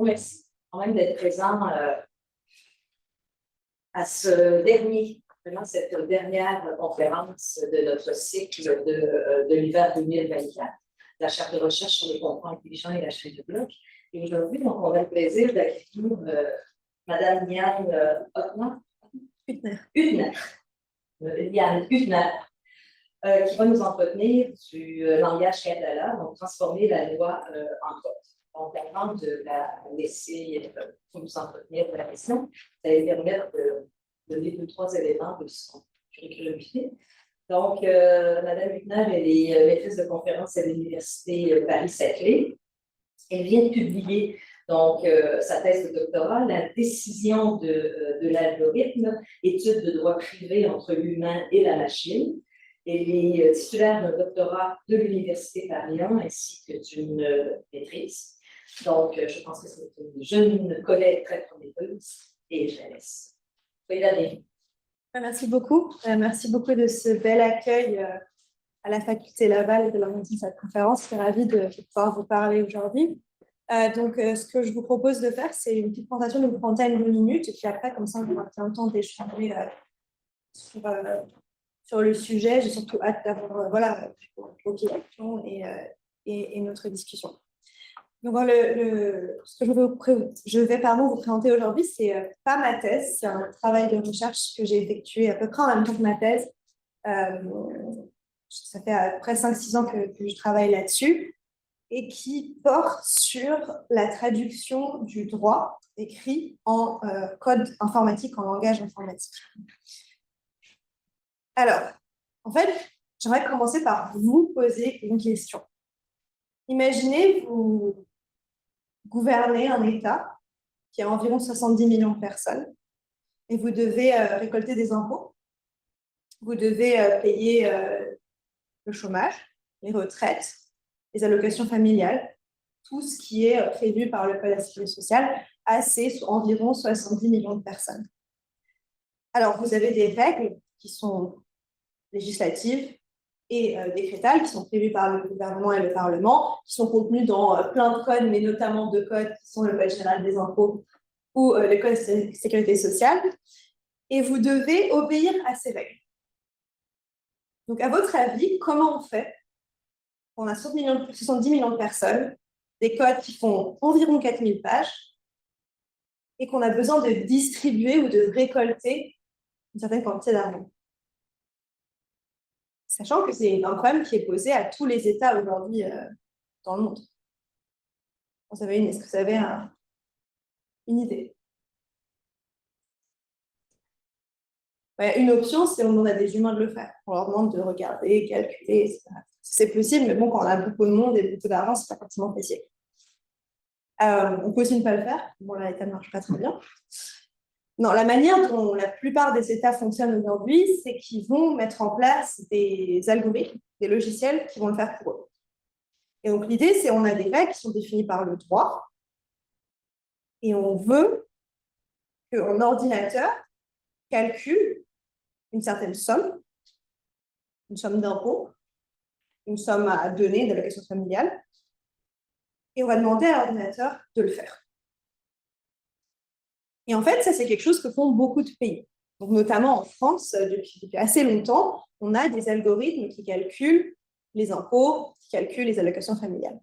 beaucoup. Merci quand même d'être présent à ce dernier, vraiment cette dernière conférence de notre cycle de l'hiver 2024, la charte de recherche sur les contenus intelligents et la chaîne de bloc. Et aujourd'hui, donc, on a le plaisir d'accueillir Madame Liane Hüttner, Liane Hüttner, qui va nous entretenir du langage catalan, donc transformer la loi en code. Donc, avant de la laisser nous entretenir de la question, ça va permettre de donner 2-3 éléments de son curriculum vitae. Donc, Mme Hüttner, elle est maîtresse de conférence à l'Université Paris-Saclay. Elle vient de publier donc, sa thèse de doctorat, La décision de l'algorithme, étude de droit privé entre l'humain et la machine. Elle est titulaire d'un doctorat de l'Université Paris-1 ainsi que d'une maîtrise. Donc, je pense que c'est une jeune collègue très prometteuse et je la laisse. Soyez la bienvenue. Merci beaucoup. Merci beaucoup de ce bel accueil à la faculté Laval et de l'organisation de cette conférence. Je suis ravie de pouvoir vous parler aujourd'hui. Ce que je vous propose de faire, c'est une petite présentation d'une trentaine de minutes. Et puis après, comme ça, on aura un temps d'échanger sur le sujet. J'ai surtout hâte d'avoir vos questions et notre discussion. Donc, ce que je vais vous présenter aujourd'hui, c'est pas ma thèse, c'est un travail de recherche que j'ai effectué à peu près en même temps que ma thèse. Ça fait à peu près 5-6 ans que je travaille là-dessus et qui porte sur la traduction du droit écrit en code informatique, en langage informatique. Alors, en fait, j'aimerais commencer par vous poser une question. Imaginez, vous gouvernez un État qui a environ 70 millions de personnes et vous devez récolter des impôts, vous devez payer le chômage, les retraites, les allocations familiales, tout ce qui est prévu par le Code de la sécurité sociale à ces environ 70 millions de personnes. Alors, vous avez des règles qui sont législatives et décrétales, qui sont prévues par le gouvernement et le Parlement, qui sont contenues dans plein de codes, mais notamment deux codes qui sont le Code général des impôts ou le Code de sécurité sociale, et vous devez obéir à ces règles. Donc, à votre avis, comment on fait? On a 70 millions de personnes, des codes qui font environ 4000 pages, et qu'on a besoin de distribuer ou de récolter une certaine quantité d'argent. Sachant que c'est un problème qui est posé à tous les États aujourd'hui dans le monde. Est-ce que vous avez une idée? Une option, c'est on demande à des humains de le faire. On leur demande de regarder, calculer, etc. C'est possible, mais bon, quand on a beaucoup de monde et beaucoup d'argent, c'est pas forcément possible. On peut aussi ne pas le faire. Bon, là, l'État ne marche pas très bien. Non, la manière dont la plupart des États fonctionnent aujourd'hui, c'est qu'ils vont mettre en place des algorithmes, des logiciels qui vont le faire pour eux. Et donc, l'idée, c'est qu'on a des règles qui sont définies par le droit et on veut qu'un ordinateur calcule une certaine somme, une somme d'impôt, une somme à donner d'allocation familiale, et on va demander à l'ordinateur de le faire. Et en fait, ça, c'est quelque chose que font beaucoup de pays. Donc, notamment en France, depuis assez longtemps, on a des algorithmes qui calculent les impôts, qui calculent les allocations familiales.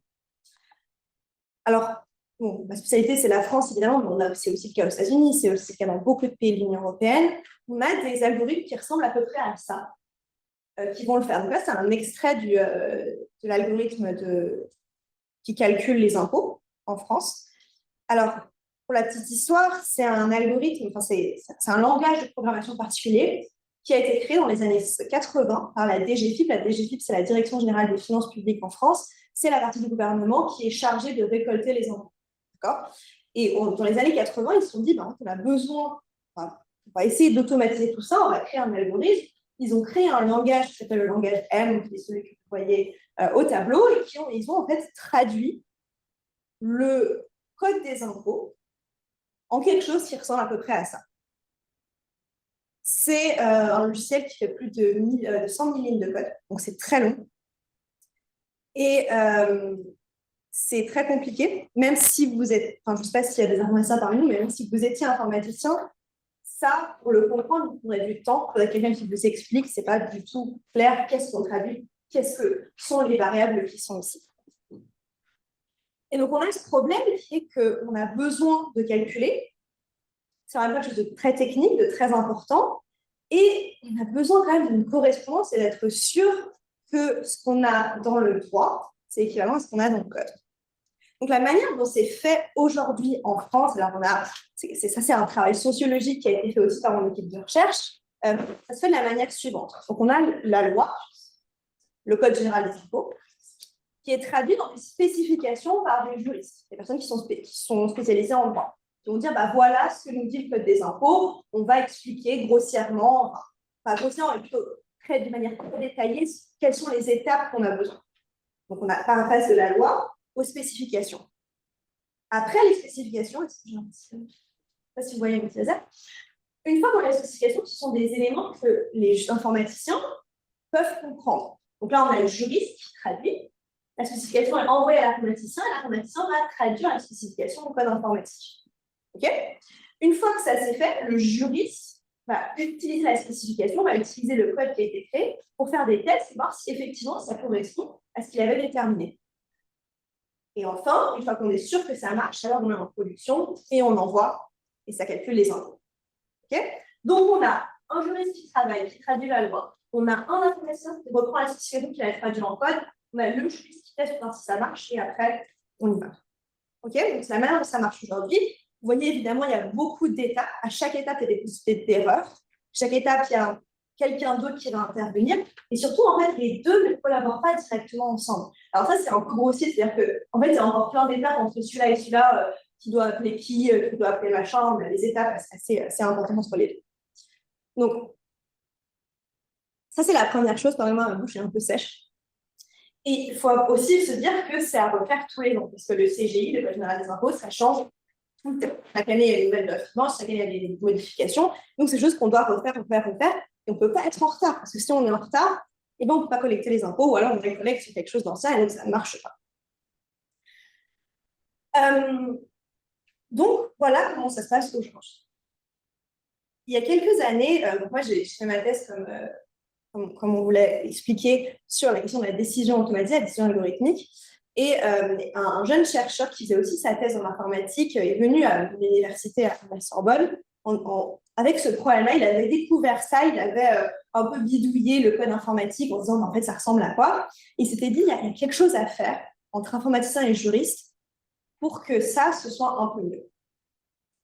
Alors, bon, ma spécialité, c'est la France, évidemment, mais c'est aussi le cas aux États-Unis, c'est aussi le cas dans beaucoup de pays de l'Union européenne. On a des algorithmes qui ressemblent à peu près à ça, qui vont le faire. Donc là, c'est un extrait de l'algorithme qui calcule les impôts en France. Alors, pour la petite histoire, c'est un algorithme, c'est un langage de programmation particulier qui a été créé dans les années 80 par la DGFiP. La DGFiP, c'est la Direction générale des finances publiques en France. C'est la partie du gouvernement qui est chargée de récolter les impôts. D'accord ? Et dans les années 80, ils se sont dit, on a besoin, on va essayer d'automatiser tout ça, on va créer un algorithme. Ils ont créé un langage qui s'appelle le langage M, qui est celui que vous voyez au tableau, et ils ont en fait traduit le code des impôts en quelque chose qui ressemble à peu près à ça. C'est un logiciel qui fait plus de 100 000 lignes de code, donc c'est très long. Et c'est très compliqué, même si vous êtes, enfin, je ne sais pas s'il y a des informaticiens parmi nous, mais même si vous étiez informaticien, ça, pour le comprendre, il faudrait du temps. Il faudrait quelqu'un qui vous explique, ce n'est pas du tout clair, qu'est-ce qu'on traduit, qu'est-ce que sont les variables qui sont ici. Et donc, on a ce problème qui est qu'on a besoin de calculer. C'est vraiment quelque chose de très technique, de très important. Et on a besoin quand même d'une correspondance et d'être sûr que ce qu'on a dans le droit, c'est équivalent à ce qu'on a dans le code. Donc, la manière dont c'est fait aujourd'hui en France, alors c'est un travail sociologique qui a été fait aussi par mon équipe de recherche, ça se fait de la manière suivante. Donc, on a la loi, le Code général des impôts, qui est traduit dans des spécifications par des juristes, des personnes qui sont spécialisées en droit. Qui vont dire, bah, voilà ce que nous dit le Code des impôts, on va expliquer grossièrement, enfin, pas grossièrement, mais plutôt de manière très détaillée, quelles sont les étapes qu'on a besoin. Donc, on a paraphrase de la loi aux spécifications. Après les spécifications, je ne sais pas si vous voyez mon laser, une fois qu'on a les spécifications, ce sont des éléments que les informaticiens peuvent comprendre. Donc là, on a le juriste qui traduit. La spécification est envoyée à l'informaticien et l'informaticien va traduire la spécification au code informatique. Okay. Une fois que ça s'est fait, le juriste va utiliser la spécification, va utiliser le code qui a été créé pour faire des tests et voir si effectivement ça correspond à ce qu'il avait déterminé. Et enfin, une fois qu'on est sûr que ça marche, alors on est en production et on envoie et ça calcule les impôts. Okay. Donc, on a un juriste qui travaille, qui traduit la loi. On a un informaticien qui reprend la spécification qui a traduit en code. On a le juriste qui teste si ça marche et après, on y va. Okay. Donc, c'est la manière dont ça marche aujourd'hui. Vous voyez, évidemment, il y a beaucoup d'étapes. À chaque étape, il y a des possibilités d'erreur. Chaque étape, il y a quelqu'un d'autre qui va intervenir. Et surtout, en fait, les deux ne collaborent pas directement ensemble. Alors ça, c'est un peu grossier. C'est-à-dire qu'en fait, il y a encore plein d'étapes entre celui-là et celui-là, qui doit appeler qui doit appeler machin. On a des étapes assez importantes entre les deux. Donc, ça, c'est la première chose. Pardonnez-moi, ma bouche est un peu sèche. Et il faut aussi se dire que c'est à refaire tous les ans. Parce que le CGI, le Code général des impôts, ça change. Chaque année, il y a une nouvelle loi de finances, chaque année, il y a des modifications. Donc, c'est juste qu'on doit refaire. Et on ne peut pas être en retard. Parce que si on est en retard, eh ben, on ne peut pas collecter les impôts, ou alors on collecte sur quelque chose d'ancien, et donc ça ne marche pas. Donc, voilà comment ça se passe aujourd'hui. Il y a quelques années, moi, j'ai fait ma thèse comme on voulait expliquer sur la question de la décision automatisée, la décision algorithmique. Et un jeune chercheur qui faisait aussi sa thèse en informatique est venu à l'université à la Sorbonne. Avec ce problème-là, il avait découvert ça, il avait un peu bidouillé le code informatique en disant en fait ça ressemble à quoi. Il s'était dit il y a quelque chose à faire entre informaticiens et juristes pour que ça se soit un peu mieux.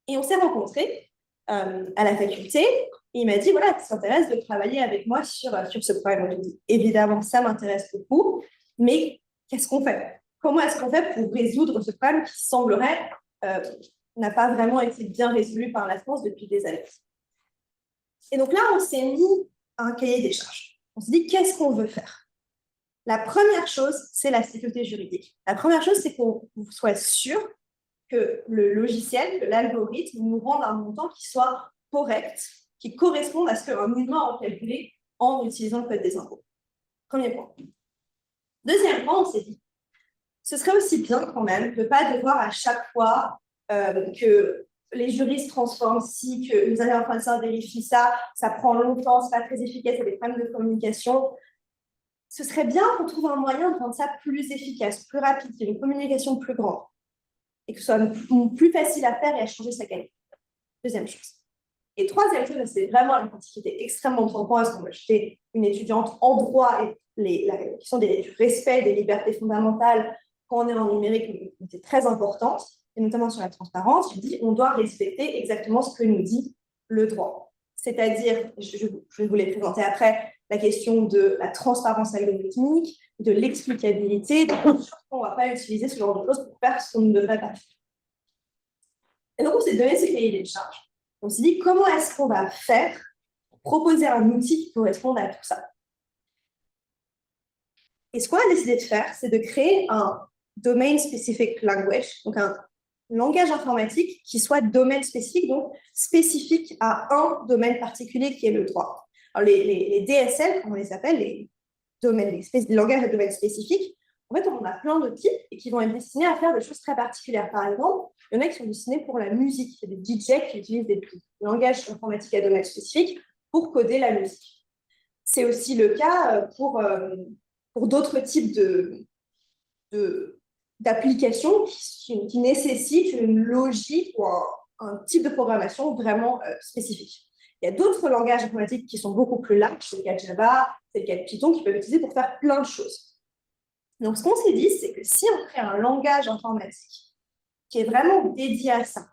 Et on s'est rencontrés à la faculté et il m'a dit voilà, tu t'intéresses de travailler avec moi sur ce problème. Je lui ai dit évidemment ça m'intéresse beaucoup, mais qu'est-ce qu'on fait? Comment est-ce qu'on fait pour résoudre ce problème qui semblerait n'a pas vraiment été bien résolu par la France depuis des années? Et donc là, on s'est mis un cahier des charges. On s'est dit, qu'est-ce qu'on veut faire? La première chose, c'est la sécurité juridique. La première chose, c'est qu'on soit sûr que le logiciel, que l'algorithme nous rende un montant qui soit correct, qui corresponde à ce qu'un humain a calculé en utilisant le code des impôts. Premier point. Deuxième point, on s'est dit, ce serait aussi bien quand même de ne pas devoir à chaque fois que les juristes transforment ci, que les informaticiens vérifient ça, ça prend longtemps, c'est pas très efficace, il y a des problèmes de communication. Ce serait bien qu'on trouve un moyen de rendre ça plus efficace, plus rapide, qu'il y ait une communication plus grande et que ce soit plus facile à faire et à changer sa qualité. Deuxième chose. Et troisième chose, c'est vraiment une partie qui était extrêmement trompante parce que moi j'étais une étudiante en droit et la question du respect des libertés fondamentales quand on est en numérique était très importante, et notamment sur la transparence. Je dis on doit respecter exactement ce que nous dit le droit. C'est-à-dire, je vais vous les présenter après, la question de la transparence algorithmique, de l'explicabilité, on ne va pas utiliser ce genre de choses pour faire ce qu'on ne devrait pas faire. Et donc, on s'est donné ces cahiers des charges. On s'est dit, comment est-ce qu'on va faire pour proposer un outil qui corresponde à tout ça? Et ce qu'on a décidé de faire, c'est de créer un domain specific language, donc un langage informatique qui soit domaine spécifique, donc spécifique à un domaine particulier qui est le droit. Alors, les DSL, comme on les appelle, les langages de domaine spécifique, En fait, on en a plein de types et qui vont être destinés à faire des choses très particulières. Par exemple, il y en a qui sont destinés pour la musique. Il y a des DJ qui utilisent des langages informatiques à domaine spécifique pour coder la musique. C'est aussi le cas pour d'autres types d'applications qui nécessitent une logique ou un type de programmation vraiment spécifique. Il y a d'autres langages informatiques qui sont beaucoup plus larges, c'est le cas de Java, c'est le cas de Python, qui peuvent être utilisés pour faire plein de choses. Donc, ce qu'on s'est dit, c'est que si on crée un langage informatique qui est vraiment dédié à ça,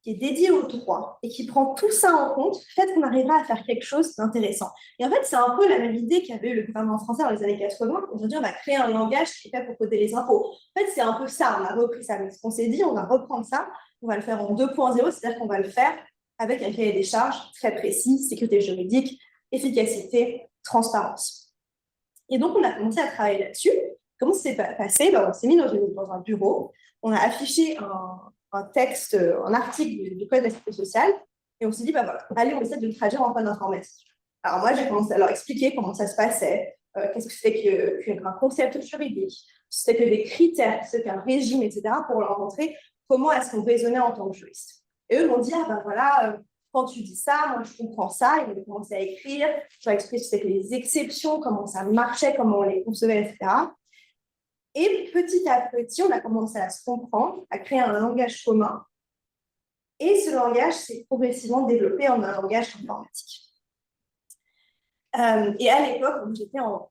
qui est dédié au droit et qui prend tout ça en compte, peut-être qu'on arrivera à faire quelque chose d'intéressant. Et en fait, c'est un peu la même idée qu'avait eu le gouvernement français dans les années 80. Aujourd'hui, on va créer un langage qui est fait pour coder les impôts. En fait, c'est un peu ça, on a repris ça. Mais ce qu'on s'est dit, on va reprendre ça, on va le faire en 2.0, c'est-à-dire qu'on va le faire avec un cahier des charges très précis, sécurité juridique, efficacité, transparence. Et donc, on a commencé à travailler là-dessus. Comment ça s'est passé? On s'est mis dans un bureau, on a affiché un texte, un article du Code de la Sécurité sociale, et on s'est dit, voilà, allez, on essaie de le traduire en code informatique. Alors moi, j'ai commencé à leur expliquer comment ça se passait, qu'est-ce que c'était qu'un concept juridique, c'était que des critères, c'était qu'un régime, etc., pour leur montrer comment est-ce qu'on raisonnait en tant que juriste. Et eux m'ont dit, voilà, quand tu dis ça, moi je comprends ça, ils ont commencé à écrire, je leur ai expliqué ce que c'était que les exceptions, comment ça marchait, comment on les concevait, etc. Et petit à petit, on a commencé à se comprendre, à créer un langage commun. Et ce langage s'est progressivement développé en un langage informatique. Et à l'époque, j'étais en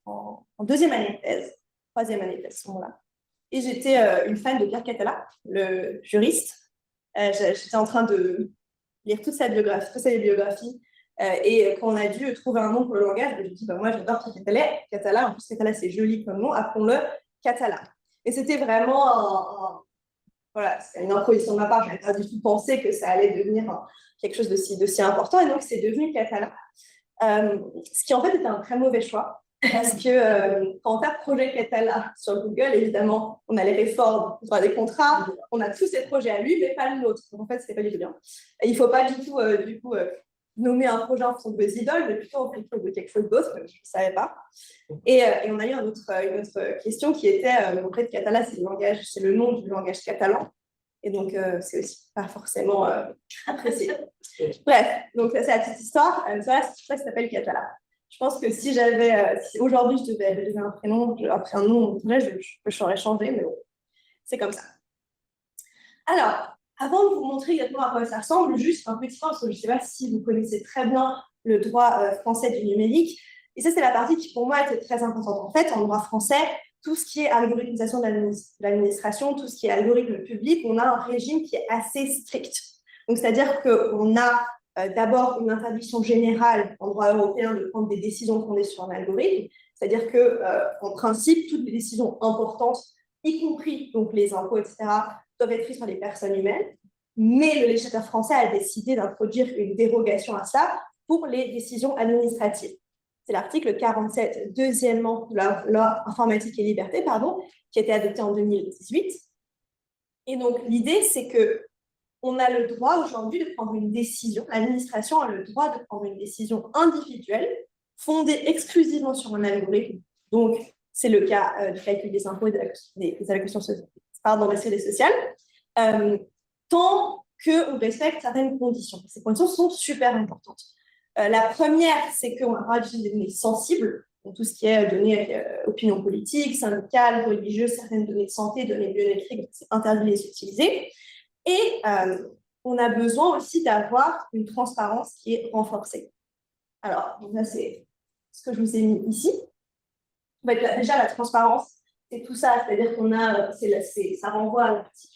deuxième année de thèse, troisième année de thèse à ce moment-là. Et j'étais une fan de Pierre Catala, le juriste. J'étais en train de lire toute sa biographie. Et quand on a dû trouver un nom pour le langage, je me suis dit, moi j'adore Pierre Catala. En plus, Catala, c'est joli comme nom, appelons-le Catala. Et c'était vraiment voilà, c'est une improvisation de ma part, je n'avais pas du tout pensé que ça allait devenir quelque chose d'aussi important. Et donc, c'est devenu Catala. Ce qui en fait était un très mauvais choix. Parce que quand on tape projet Catala sur Google, évidemment, on a les réformes, on a des contrats, on a tous ces projets à lui, mais pas le nôtre. Donc, en fait, ce n'est pas du tout bien. Et il ne faut pas du tout, nommer un projet en fonction de vos idoles, mais plutôt en fonction de quelque chose d'autre, je ne savais pas. Et on a eu une autre question qui était, en fait, Catala, c'est le nom du langage catalan. Et donc, c'est aussi pas forcément apprécié. Bref, donc ça, c'est la petite histoire. C'est pour ça que ça s'appelle Catala. Je pense que si aujourd'hui, je devais donner un prénom, après un nom, je l'aurais changé, mais bon, c'est comme ça. Alors, avant de vous montrer exactement à quoi ça ressemble, juste un petit point, parce que je ne sais pas si vous connaissez très bien le droit français du numérique. Et ça, c'est la partie qui, pour moi, était très importante. En fait, en droit français, tout ce qui est algorithmisation de l'administration, tout ce qui est algorithme public, on a un régime qui est assez strict. Donc, c'est-à-dire qu'on a d'abord une interdiction générale en droit européen de prendre des décisions fondées sur un algorithme. C'est-à-dire qu'en principe, toutes les décisions importantes, y compris donc les impôts, etc., doivent être prises par les personnes humaines. Mais le législateur français a décidé d'introduire une dérogation à ça pour les décisions administratives. C'est l'article 47, deuxièmement, de la loi informatique et liberté, qui a été adopté en 2018. Et donc, l'idée, c'est qu'on a le droit aujourd'hui de prendre une décision, l'administration a le droit de prendre une décision individuelle fondée exclusivement sur un algorithme. Donc, c'est le cas du calcul des impôts et des allocations sociales, des sécurité sociale, tant qu'on respecte certaines conditions. Ces conditions sont super importantes. La première, c'est qu'on a le droit d'utiliser des données sensibles, donc tout ce qui est données opinion politique, syndicale, religieuse, certaines données de santé, données biométriques, c'est interdit de les utiliser. Et on a besoin aussi d'avoir une transparence qui est renforcée. Alors, donc là, c'est ce que je vous ai mis ici. Déjà, la transparence, c'est tout ça, c'est-à-dire qu'on a, ça renvoie à l'article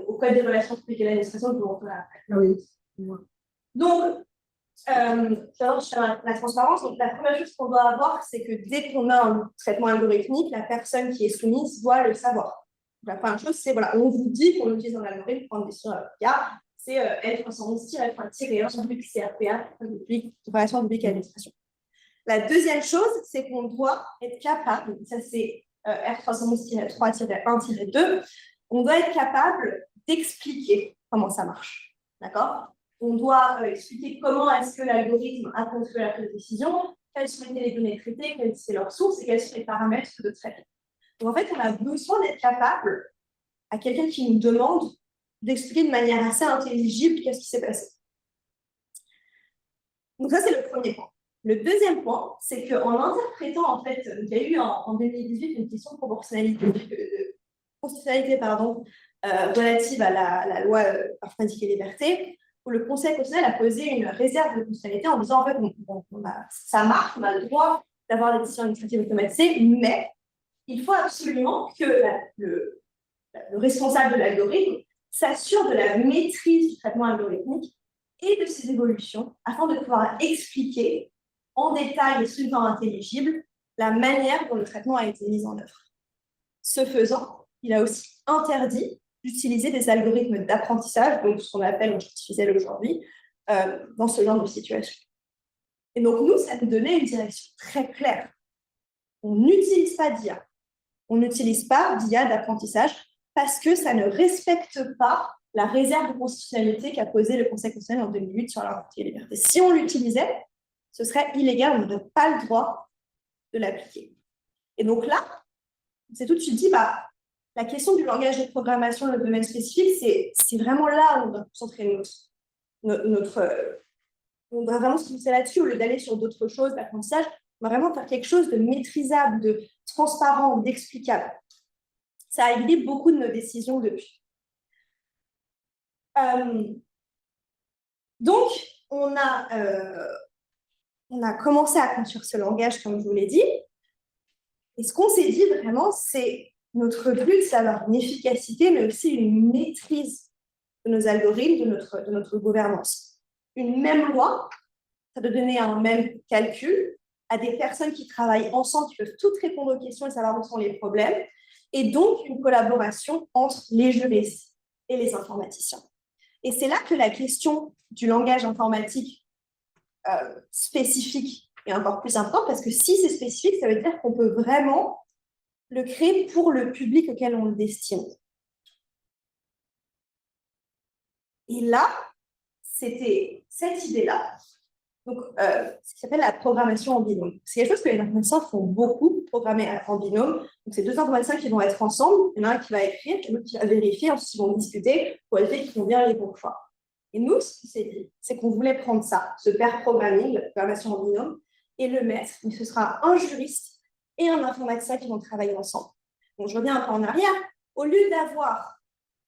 au Code des relations publiques et de l'administration, que vous rentrez après. Oui. Donc, la transparence, donc la première chose qu'on doit avoir, c'est que dès qu'on a un traitement algorithmique, la personne qui est soumise doit le savoir. La première chose, c'est, on vous dit qu'on utilise un algorithme pour prendre des décisions c'est L311-F1-1 sur public CRPA, relation publique et administration. La deuxième chose, c'est qu'on doit être capable, ça c'est R311-3-1-2, on doit être capable d'expliquer comment ça marche. D'accord? On doit expliquer comment est-ce que l'algorithme a construit la prise de décision, quelles sont les données traitées, quelles sont leurs sources et quels sont les paramètres de traitement. Donc, en fait, on a besoin d'être capable à quelqu'un qui nous demande d'expliquer de manière assez intelligible qu'est-ce qui s'est passé. Donc, ça, c'est le premier point. Le deuxième point, c'est qu'en interprétant, en fait, il y a eu en 2018 une question de constitutionnalité relative à la loi informatique et liberté, où le Conseil constitutionnel a posé une réserve de constitutionnalité en disant, en fait, ça marche, on a le droit d'avoir des décisions administratives automatisées, mais il faut absolument que le responsable de l'algorithme s'assure de la maîtrise du traitement algorithmique et de ses évolutions afin de pouvoir expliquer en détail et sous une forme intelligible la manière dont le traitement a été mis en œuvre. Ce faisant, il a aussi interdit d'utiliser des algorithmes d'apprentissage, donc ce qu'on appelle artificiel aujourd'hui, dans ce genre de situation. Et donc, nous, ça nous donnait une direction très claire. On n'utilise pas d'IA. On n'utilise pas d'IA d'apprentissage parce que ça ne respecte pas la réserve de constitutionnalité qu'a posée le Conseil constitutionnel en 2008 sur la liberté et la liberté. Si on l'utilisait, ce serait illégal, on n'aurait pas le droit de l'appliquer. Et donc là, c'est tout de suite dit, la question du langage de programmation dans le domaine spécifique, c'est vraiment là où on doit concentrer on doit vraiment se concentrer là-dessus au lieu d'aller sur d'autres choses, l'apprentissage. On va vraiment faire quelque chose de maîtrisable, de transparent, d'explicable. Ça a guidé beaucoup de nos décisions depuis. Donc, on a commencé à construire ce langage, comme je vous l'ai dit. Et ce qu'on s'est dit vraiment, c'est notre but, c'est d'avoir une efficacité, mais aussi une maîtrise de nos algorithmes, de notre gouvernance. Une même loi, ça doit donner un même calcul à des personnes qui travaillent ensemble, qui peuvent toutes répondre aux questions et savoir où sont les problèmes, et donc une collaboration entre les juristes et les informaticiens. Et c'est là que la question du langage informatique spécifique est encore plus importante, parce que si c'est spécifique, ça veut dire qu'on peut vraiment le créer pour le public auquel on le destine. Et là, c'était cette idée-là, donc ce qui s'appelle la programmation en binôme. C'est quelque chose que les informaticiens font beaucoup, programmer en binôme. Donc, c'est deux informaticiens qui vont être ensemble, il y en a un qui va écrire, et l'autre qui va vérifier, ensuite ils vont discuter pour vérifier qu'ils font bien les bons choix. Et nous, ce qu'on s'est dit, c'est qu'on voulait prendre ça, ce pair programming, la programmation en binôme, et le mettre, mais ce sera un juriste et un informaticien qui vont travailler ensemble. Donc, je reviens un peu en arrière. Au lieu d'avoir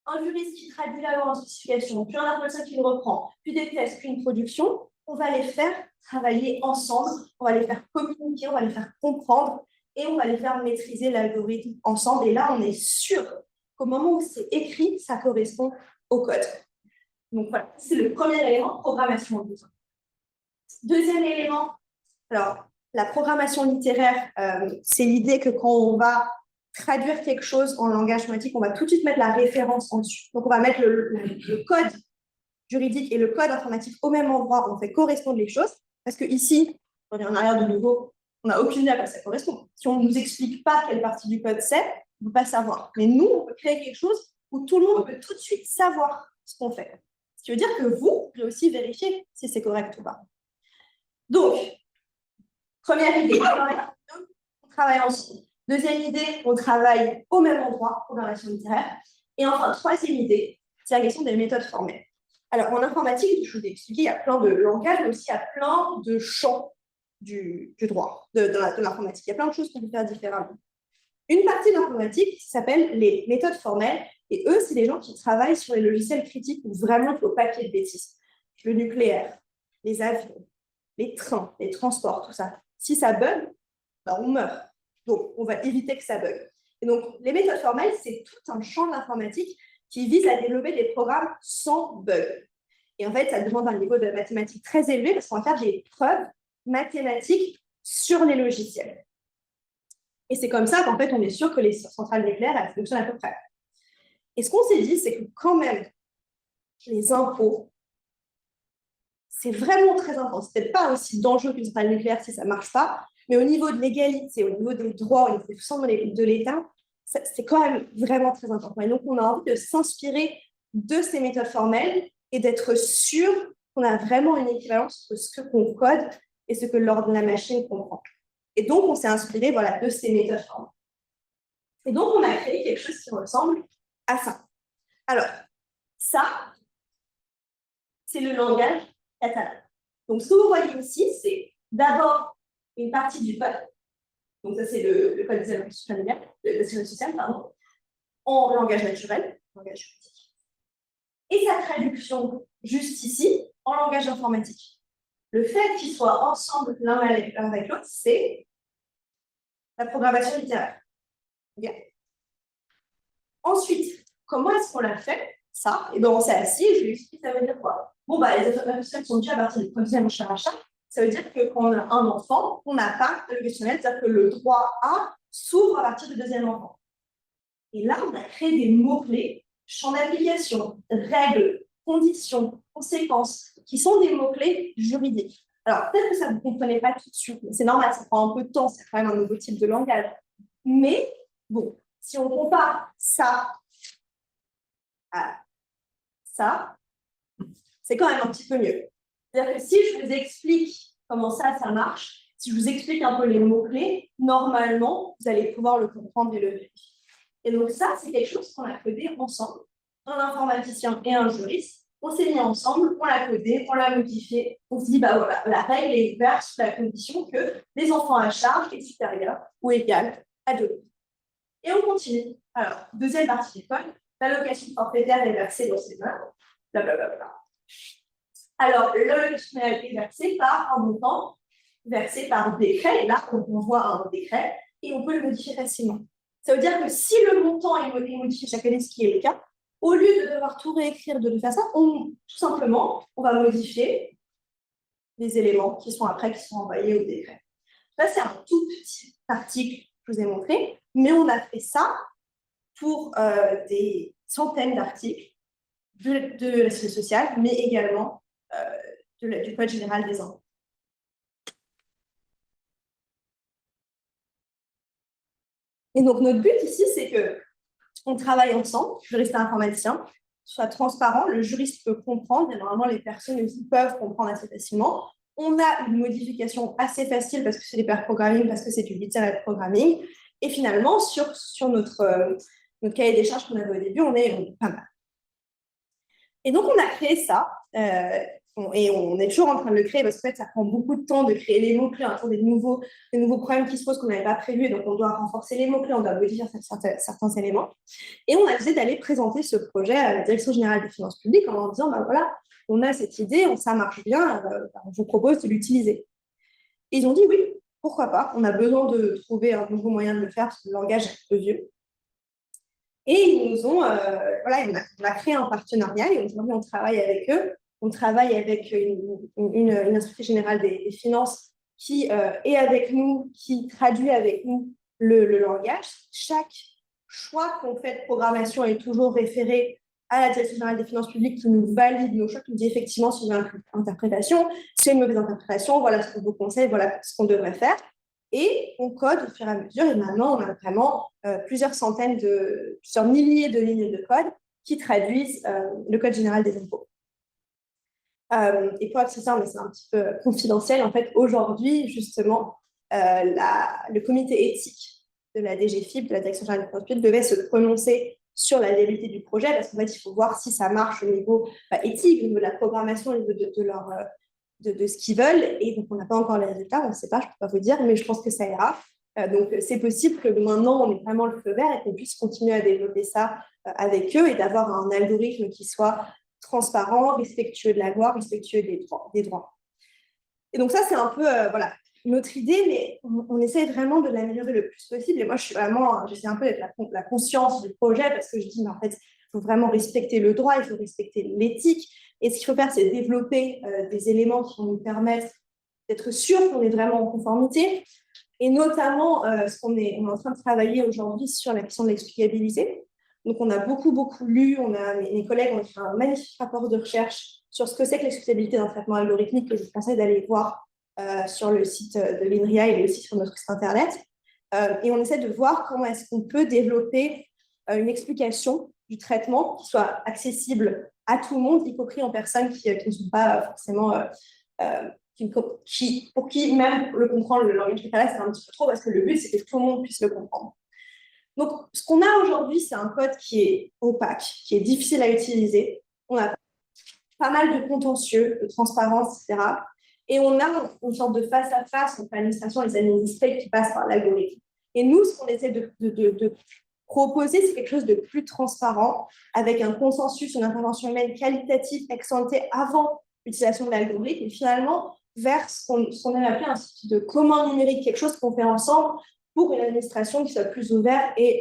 un juriste qui traduit la loi en spécification, puis un informaticien qui le reprend, puis des tests, puis une production, on va les faire travailler ensemble, on va les faire communiquer, on va les faire comprendre, et on va les faire maîtriser l'algorithme ensemble. Et là, on est sûr qu'au moment où c'est écrit, ça correspond au code. Donc voilà, c'est le premier élément, programmation en binôme. Deuxième élément, alors la programmation littéraire, c'est l'idée que quand on va traduire quelque chose en langage phonétique, on va tout de suite mettre la référence en dessus. Donc on va mettre le code juridique et le code informatique au même endroit, on fait correspondre les choses, parce que ici, on revient en arrière de nouveau, on n'a aucune idée à quoi ça correspond. Si on ne nous explique pas quelle partie du code c'est, on ne peut pas savoir. Mais nous, on peut créer quelque chose où tout le monde peut tout de suite savoir ce qu'on fait. Ce qui veut dire que vous pouvez aussi vérifier si c'est correct ou pas. Donc, première idée, on travaille ensemble. Deuxième idée, on travaille au même endroit, programmation littéraire. Et enfin, troisième idée, c'est la question des méthodes formelles. Alors, en informatique, je vous ai expliqué, il y a plein de langages, mais aussi il y a plein de champs du droit, de l'informatique. Il y a plein de choses qu'on peut faire différemment. Une partie de l'informatique s'appelle les méthodes formelles, et eux, c'est les gens qui travaillent sur les logiciels critiques où vraiment il faut pas qu'il y ait de bêtises. Le nucléaire, les avions, les trains, les transports, tout ça. Si ça bug, ben on meurt. Donc, on va éviter que ça bug. Et donc, les méthodes formelles, c'est tout un champ de l'informatique qui vise à développer des programmes sans bug. Et en fait, ça demande un niveau de mathématiques très élevé parce qu'on va faire des preuves mathématiques sur les logiciels. Et c'est comme ça qu'en fait, on est sûr que les centrales nucléaires, elles fonctionnent à peu près. Et ce qu'on s'est dit, c'est que quand même, les impôts, c'est vraiment très important. Ce n'est peut-être pas aussi dangereux qu'une centrale nucléaire si ça ne marche pas, mais au niveau de l'égalité, au niveau des droits, au niveau de l'État, c'est quand même vraiment très important. Et donc, on a envie de s'inspirer de ces méthodes formelles et d'être sûr qu'on a vraiment une équivalence entre ce qu'on code et ce que la machine comprend. Et donc, on s'est inspiré de ces méthodes formelles. Et donc, on a créé quelque chose qui ressemble à ça. Alors, ça, c'est le langage catalan. Donc, ce que vous voyez ici, c'est d'abord une partie du code. Donc, ça, c'est le code des allocations familiales, de sécurité sociale, pardon, en langage naturel, langage juridique. Et sa traduction, juste ici, en langage informatique. Le fait qu'ils soient ensemble l'un avec l'autre, c'est la programmation littéraire. Okay. Ensuite, comment est-ce qu'on l'a fait, ça? Et bien, on s'est assis et je lui explique, ça veut dire quoi? Bon, les allocations sont déjà à partir du premier achat. Ça veut dire que quand on a un enfant, on n'a pas de questionnel, c'est-à-dire que le droit A s'ouvre à partir du deuxième enfant. Et là, on a créé des mots-clés, champs d'application, règles, conditions, conséquences, qui sont des mots-clés juridiques. Alors, peut-être que ça, vous ne comprenez pas tout de suite, mais c'est normal, ça prend un peu de temps, c'est quand même un nouveau type de langage. Mais, bon, si on compare ça à ça, c'est quand même un petit peu mieux. C'est-à-dire que si je vous explique comment ça marche, si je vous explique un peu les mots-clés, normalement, vous allez pouvoir le comprendre et le vérifier. Et donc ça, c'est quelque chose qu'on a codé ensemble, un informaticien et un juriste. On s'est mis ensemble, on l'a codé, on l'a modifié. On se dit, voilà, la règle est ouverte sous la condition que les enfants à charge est supérieur ou égal à 2. Et on continue. Alors, deuxième partie du code, l'allocation forfaitaire est versée dans ces mains, blablabla. Alors, l'allocation est versée par un montant versé par décret. Et là, on voit un décret et on peut le modifier facilement. Ça veut dire que si le montant est modifié chaque année, ce qui est le cas, au lieu de devoir tout réécrire, de faire ça, tout simplement, on va modifier les éléments qui sont envoyés au décret. Ça, c'est un tout petit article que je vous ai montré, mais on a fait ça pour des centaines d'articles de la sécurité sociale, mais également du Code général des impôts. Et donc, notre but ici, c'est qu'on travaille ensemble, juriste et informaticien, soit transparent, le juriste peut comprendre, et normalement, les personnes aussi peuvent comprendre assez facilement. On a une modification assez facile parce que c'est du pair programming, parce que c'est du littéraire programming. Et finalement, sur notre cahier des charges qu'on avait au début, on est pas mal. Et donc, on a créé ça. Et on est toujours en train de le créer parce qu'en fait, ça prend beaucoup de temps de créer les mots-clés, des nouveaux problèmes qui se posent qu'on n'avait pas prévus. Donc, on doit renforcer les mots-clés, on doit modifier certains éléments. Et on a décidé d'aller présenter ce projet à la Direction générale des finances publiques en leur disant, voilà, on a cette idée, ça marche bien, on vous propose de l'utiliser. Et ils ont dit, oui, pourquoi pas, on a besoin de trouver un nouveau moyen de le faire parce que le langage est un peu vieux. Et ils nous ont, on a créé un partenariat et aujourd'hui, on travaille avec eux. On travaille avec une inspectrice générale des finances qui est avec nous, qui traduit avec nous le langage. Chaque choix qu'on fait de programmation est toujours référé à la Direction générale des finances publiques qui nous valide nos choix, qui nous dit effectivement si c'est une interprétation, si c'est une mauvaise interprétation, voilà ce qu'on vous conseille, voilà ce qu'on devrait faire. Et on code au fur et à mesure. Et maintenant, on a vraiment plusieurs milliers de lignes de code qui traduisent le Code général des impôts. Et pour accessoire, mais c'est un petit peu confidentiel, en fait, aujourd'hui, justement, le comité éthique de la DGFiP, de la Direction générale des finances publiques, devait se prononcer sur la viabilité du projet, parce qu'en fait, il faut voir si ça marche au niveau éthique, au niveau de la programmation, au niveau de ce qu'ils veulent. Et donc, on n'a pas encore les résultats, on ne sait pas, je ne peux pas vous dire, mais je pense que ça ira. Donc, c'est possible que maintenant, on ait vraiment le feu vert et qu'on puisse continuer à développer ça avec eux et d'avoir un algorithme qui soit transparent, respectueux de la loi, respectueux des droits. Et donc ça, c'est un peu notre idée, mais on essaie vraiment de l'améliorer le plus possible. Et moi, j'essaie un peu d'être la conscience du projet parce que je dis, mais en fait, il faut vraiment respecter le droit, il faut respecter l'éthique. Et ce qu'il faut faire, c'est développer des éléments qui vont nous permettre d'être sûr qu'on est vraiment en conformité. Et notamment, on est en train de travailler aujourd'hui sur la question de l'explicabilité. Donc, on a beaucoup lu, mes collègues ont fait un magnifique rapport de recherche sur ce que c'est que l'explicabilité d'un traitement algorithmique que je vous conseille d'aller voir sur le site de l'INRIA et aussi sur notre site internet. Et on essaie de voir comment est-ce qu'on peut développer une explication du traitement qui soit accessible à tout le monde, y compris en personnes qui ne sont pas forcément pour qui même le comprendre, le langage Catalan, c'est un petit peu trop, parce que le but, c'est que tout le monde puisse le comprendre. Donc, ce qu'on a aujourd'hui, c'est un code qui est opaque, qui est difficile à utiliser. On a pas mal de contentieux, de transparence, etc. Et on a une sorte de face-à-face entre l'administration et les administrés qui passent par l'algorithme. Et nous, ce qu'on essaie de proposer, c'est quelque chose de plus transparent, avec un consensus, une intervention humaine qualitative ex-ante avant l'utilisation de l'algorithme, et finalement vers ce qu'on a appelé un type de commun numérique, quelque chose qu'on fait ensemble pour une administration qui soit plus ouverte et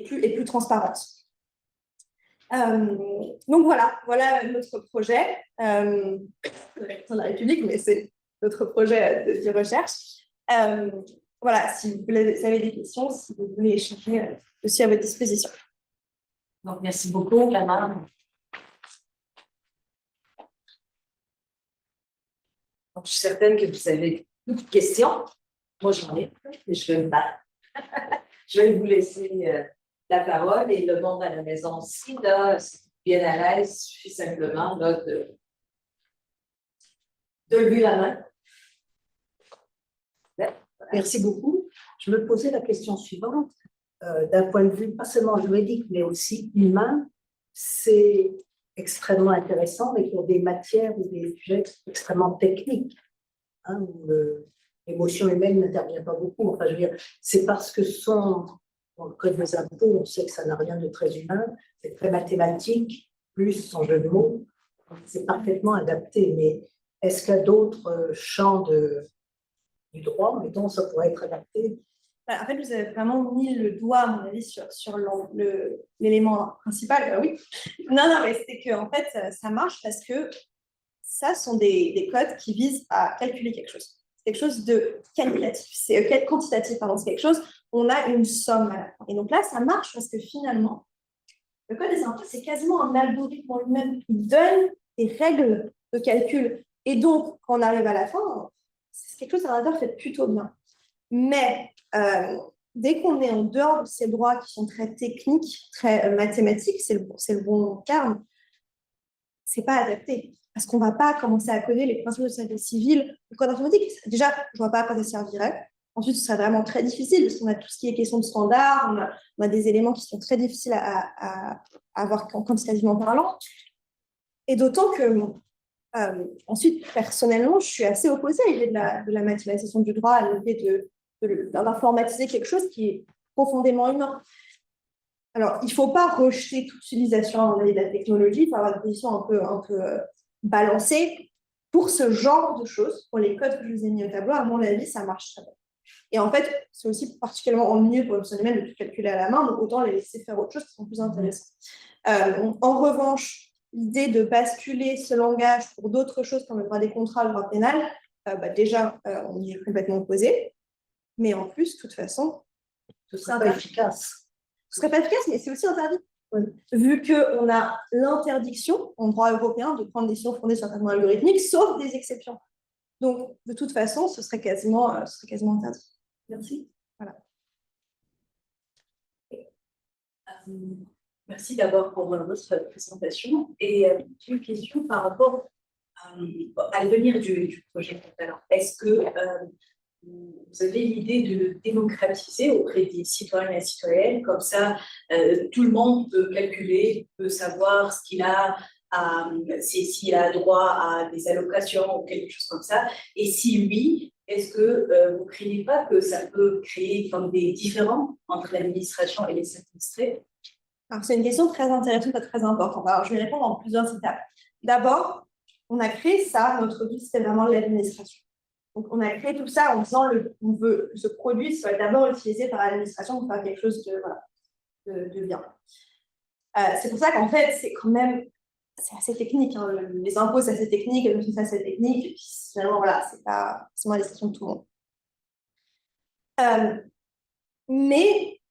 plus transparente. Donc voilà notre projet de la République, mais c'est notre projet de recherche. Voilà, si vous avez des questions, si vous voulez échanger, je suis à votre disposition. Donc, merci beaucoup, Clara. Donc, je suis certaine que vous avez beaucoup de questions. Moi, j'en ai, et je vais me battre. Je vais vous laisser la parole et le monde à la maison aussi, là, bien à l'aise, suffit simplement là, de lever la main. Merci beaucoup. Je me posais la question suivante. D'un point de vue pas seulement juridique, mais aussi humain, c'est extrêmement intéressant, mais pour des matières ou des sujets extrêmement techniques, hein, où l'émotion humaine n'intervient pas beaucoup. Enfin, je veux dire, c'est parce que dans le code des impôts, on sait que ça n'a rien de très humain, c'est très mathématique, plus sans jeu de mots, c'est parfaitement adapté. Mais est-ce qu'il y a d'autres champs du droit, mettons, ça pourrait être adapté? En fait, vous avez vraiment mis le doigt, à mon avis, sur l'élément principal. Oui. Non, mais c'est que en fait, ça marche parce que ça sont des codes qui visent à calculer quelque chose. C'est quelque chose de qualitatif, c'est quantitatif, pardon, c'est quelque chose, on a une somme à la fin. Et donc là, ça marche parce que finalement, le code des impôts, c'est quasiment un algorithme en lui-même qui donne des règles de calcul. Et donc, quand on arrive à la fin, c'est quelque chose que l'ordinateur fait plutôt bien. Mais dès qu'on est en dehors de ces droits qui sont très techniques, très mathématiques, c'est le bon terme, c'est pas adapté. Parce qu'on ne va pas commencer à coder les principes de sécurité civile, le code informatique. Déjà, je ne vois pas à quoi ça servirait. Ensuite, ce serait vraiment très difficile parce qu'on a tout ce qui est question de standard, on a des éléments qui sont très difficiles à avoir quantitativement parlant. Et d'autant que, ensuite, personnellement, je suis assez opposée à l'idée de la mathématisation du droit, à l'idée d'informatiser quelque chose qui est profondément humain. Alors, il ne faut pas rejeter toute utilisation de la technologie, il faut avoir une position un peu balancée. Pour ce genre de choses, pour les codes que je vous ai mis au tableau, à mon avis, ça marche très bien. Et en fait, c'est aussi particulièrement ennuyeux pour une personne humaine de tout calculer à la main, donc autant les laisser faire autre chose qui sont plus intéressantes. En revanche, l'idée de basculer ce langage pour d'autres choses comme le droit des contrats, le droit pénal, déjà, on y est complètement opposé. Mais en plus, de toute façon, ce serait pas efficace. Ce serait pas efficace, mais c'est aussi interdit. Vu qu'on a l'interdiction en droit européen de prendre des décisions fondées sur un traitement algorithmique, sauf des exceptions. Donc, de toute façon, ce serait quasiment interdit. Merci. Voilà. Merci d'abord pour votre présentation. Et une question par rapport à l'avenir du projet. Alors, est-ce que vous avez l'idée de démocratiser auprès des citoyens et citoyennes, comme ça, tout le monde peut calculer, peut savoir ce qu'il a, s'il a droit à des allocations ou quelque chose comme ça, et si oui, est-ce que vous ne craignez pas que ça peut créer comme des différends entre l'administration et les administrés? Alors, c'est une question très intéressante et très importante. Alors, je vais répondre en plusieurs étapes. D'abord, on a créé ça, notre but, c'était vraiment l'administration. Donc, on a créé tout ça en disant qu'on veut que ce produit soit d'abord utilisé par l'administration pour faire quelque chose de bien. C'est pour ça qu'en fait, c'est quand même assez technique. Hein. Les impôts, c'est assez technique, le c'est assez technique. Et puis, finalement, voilà, c'est pas forcément l'administration de tout le monde. Mais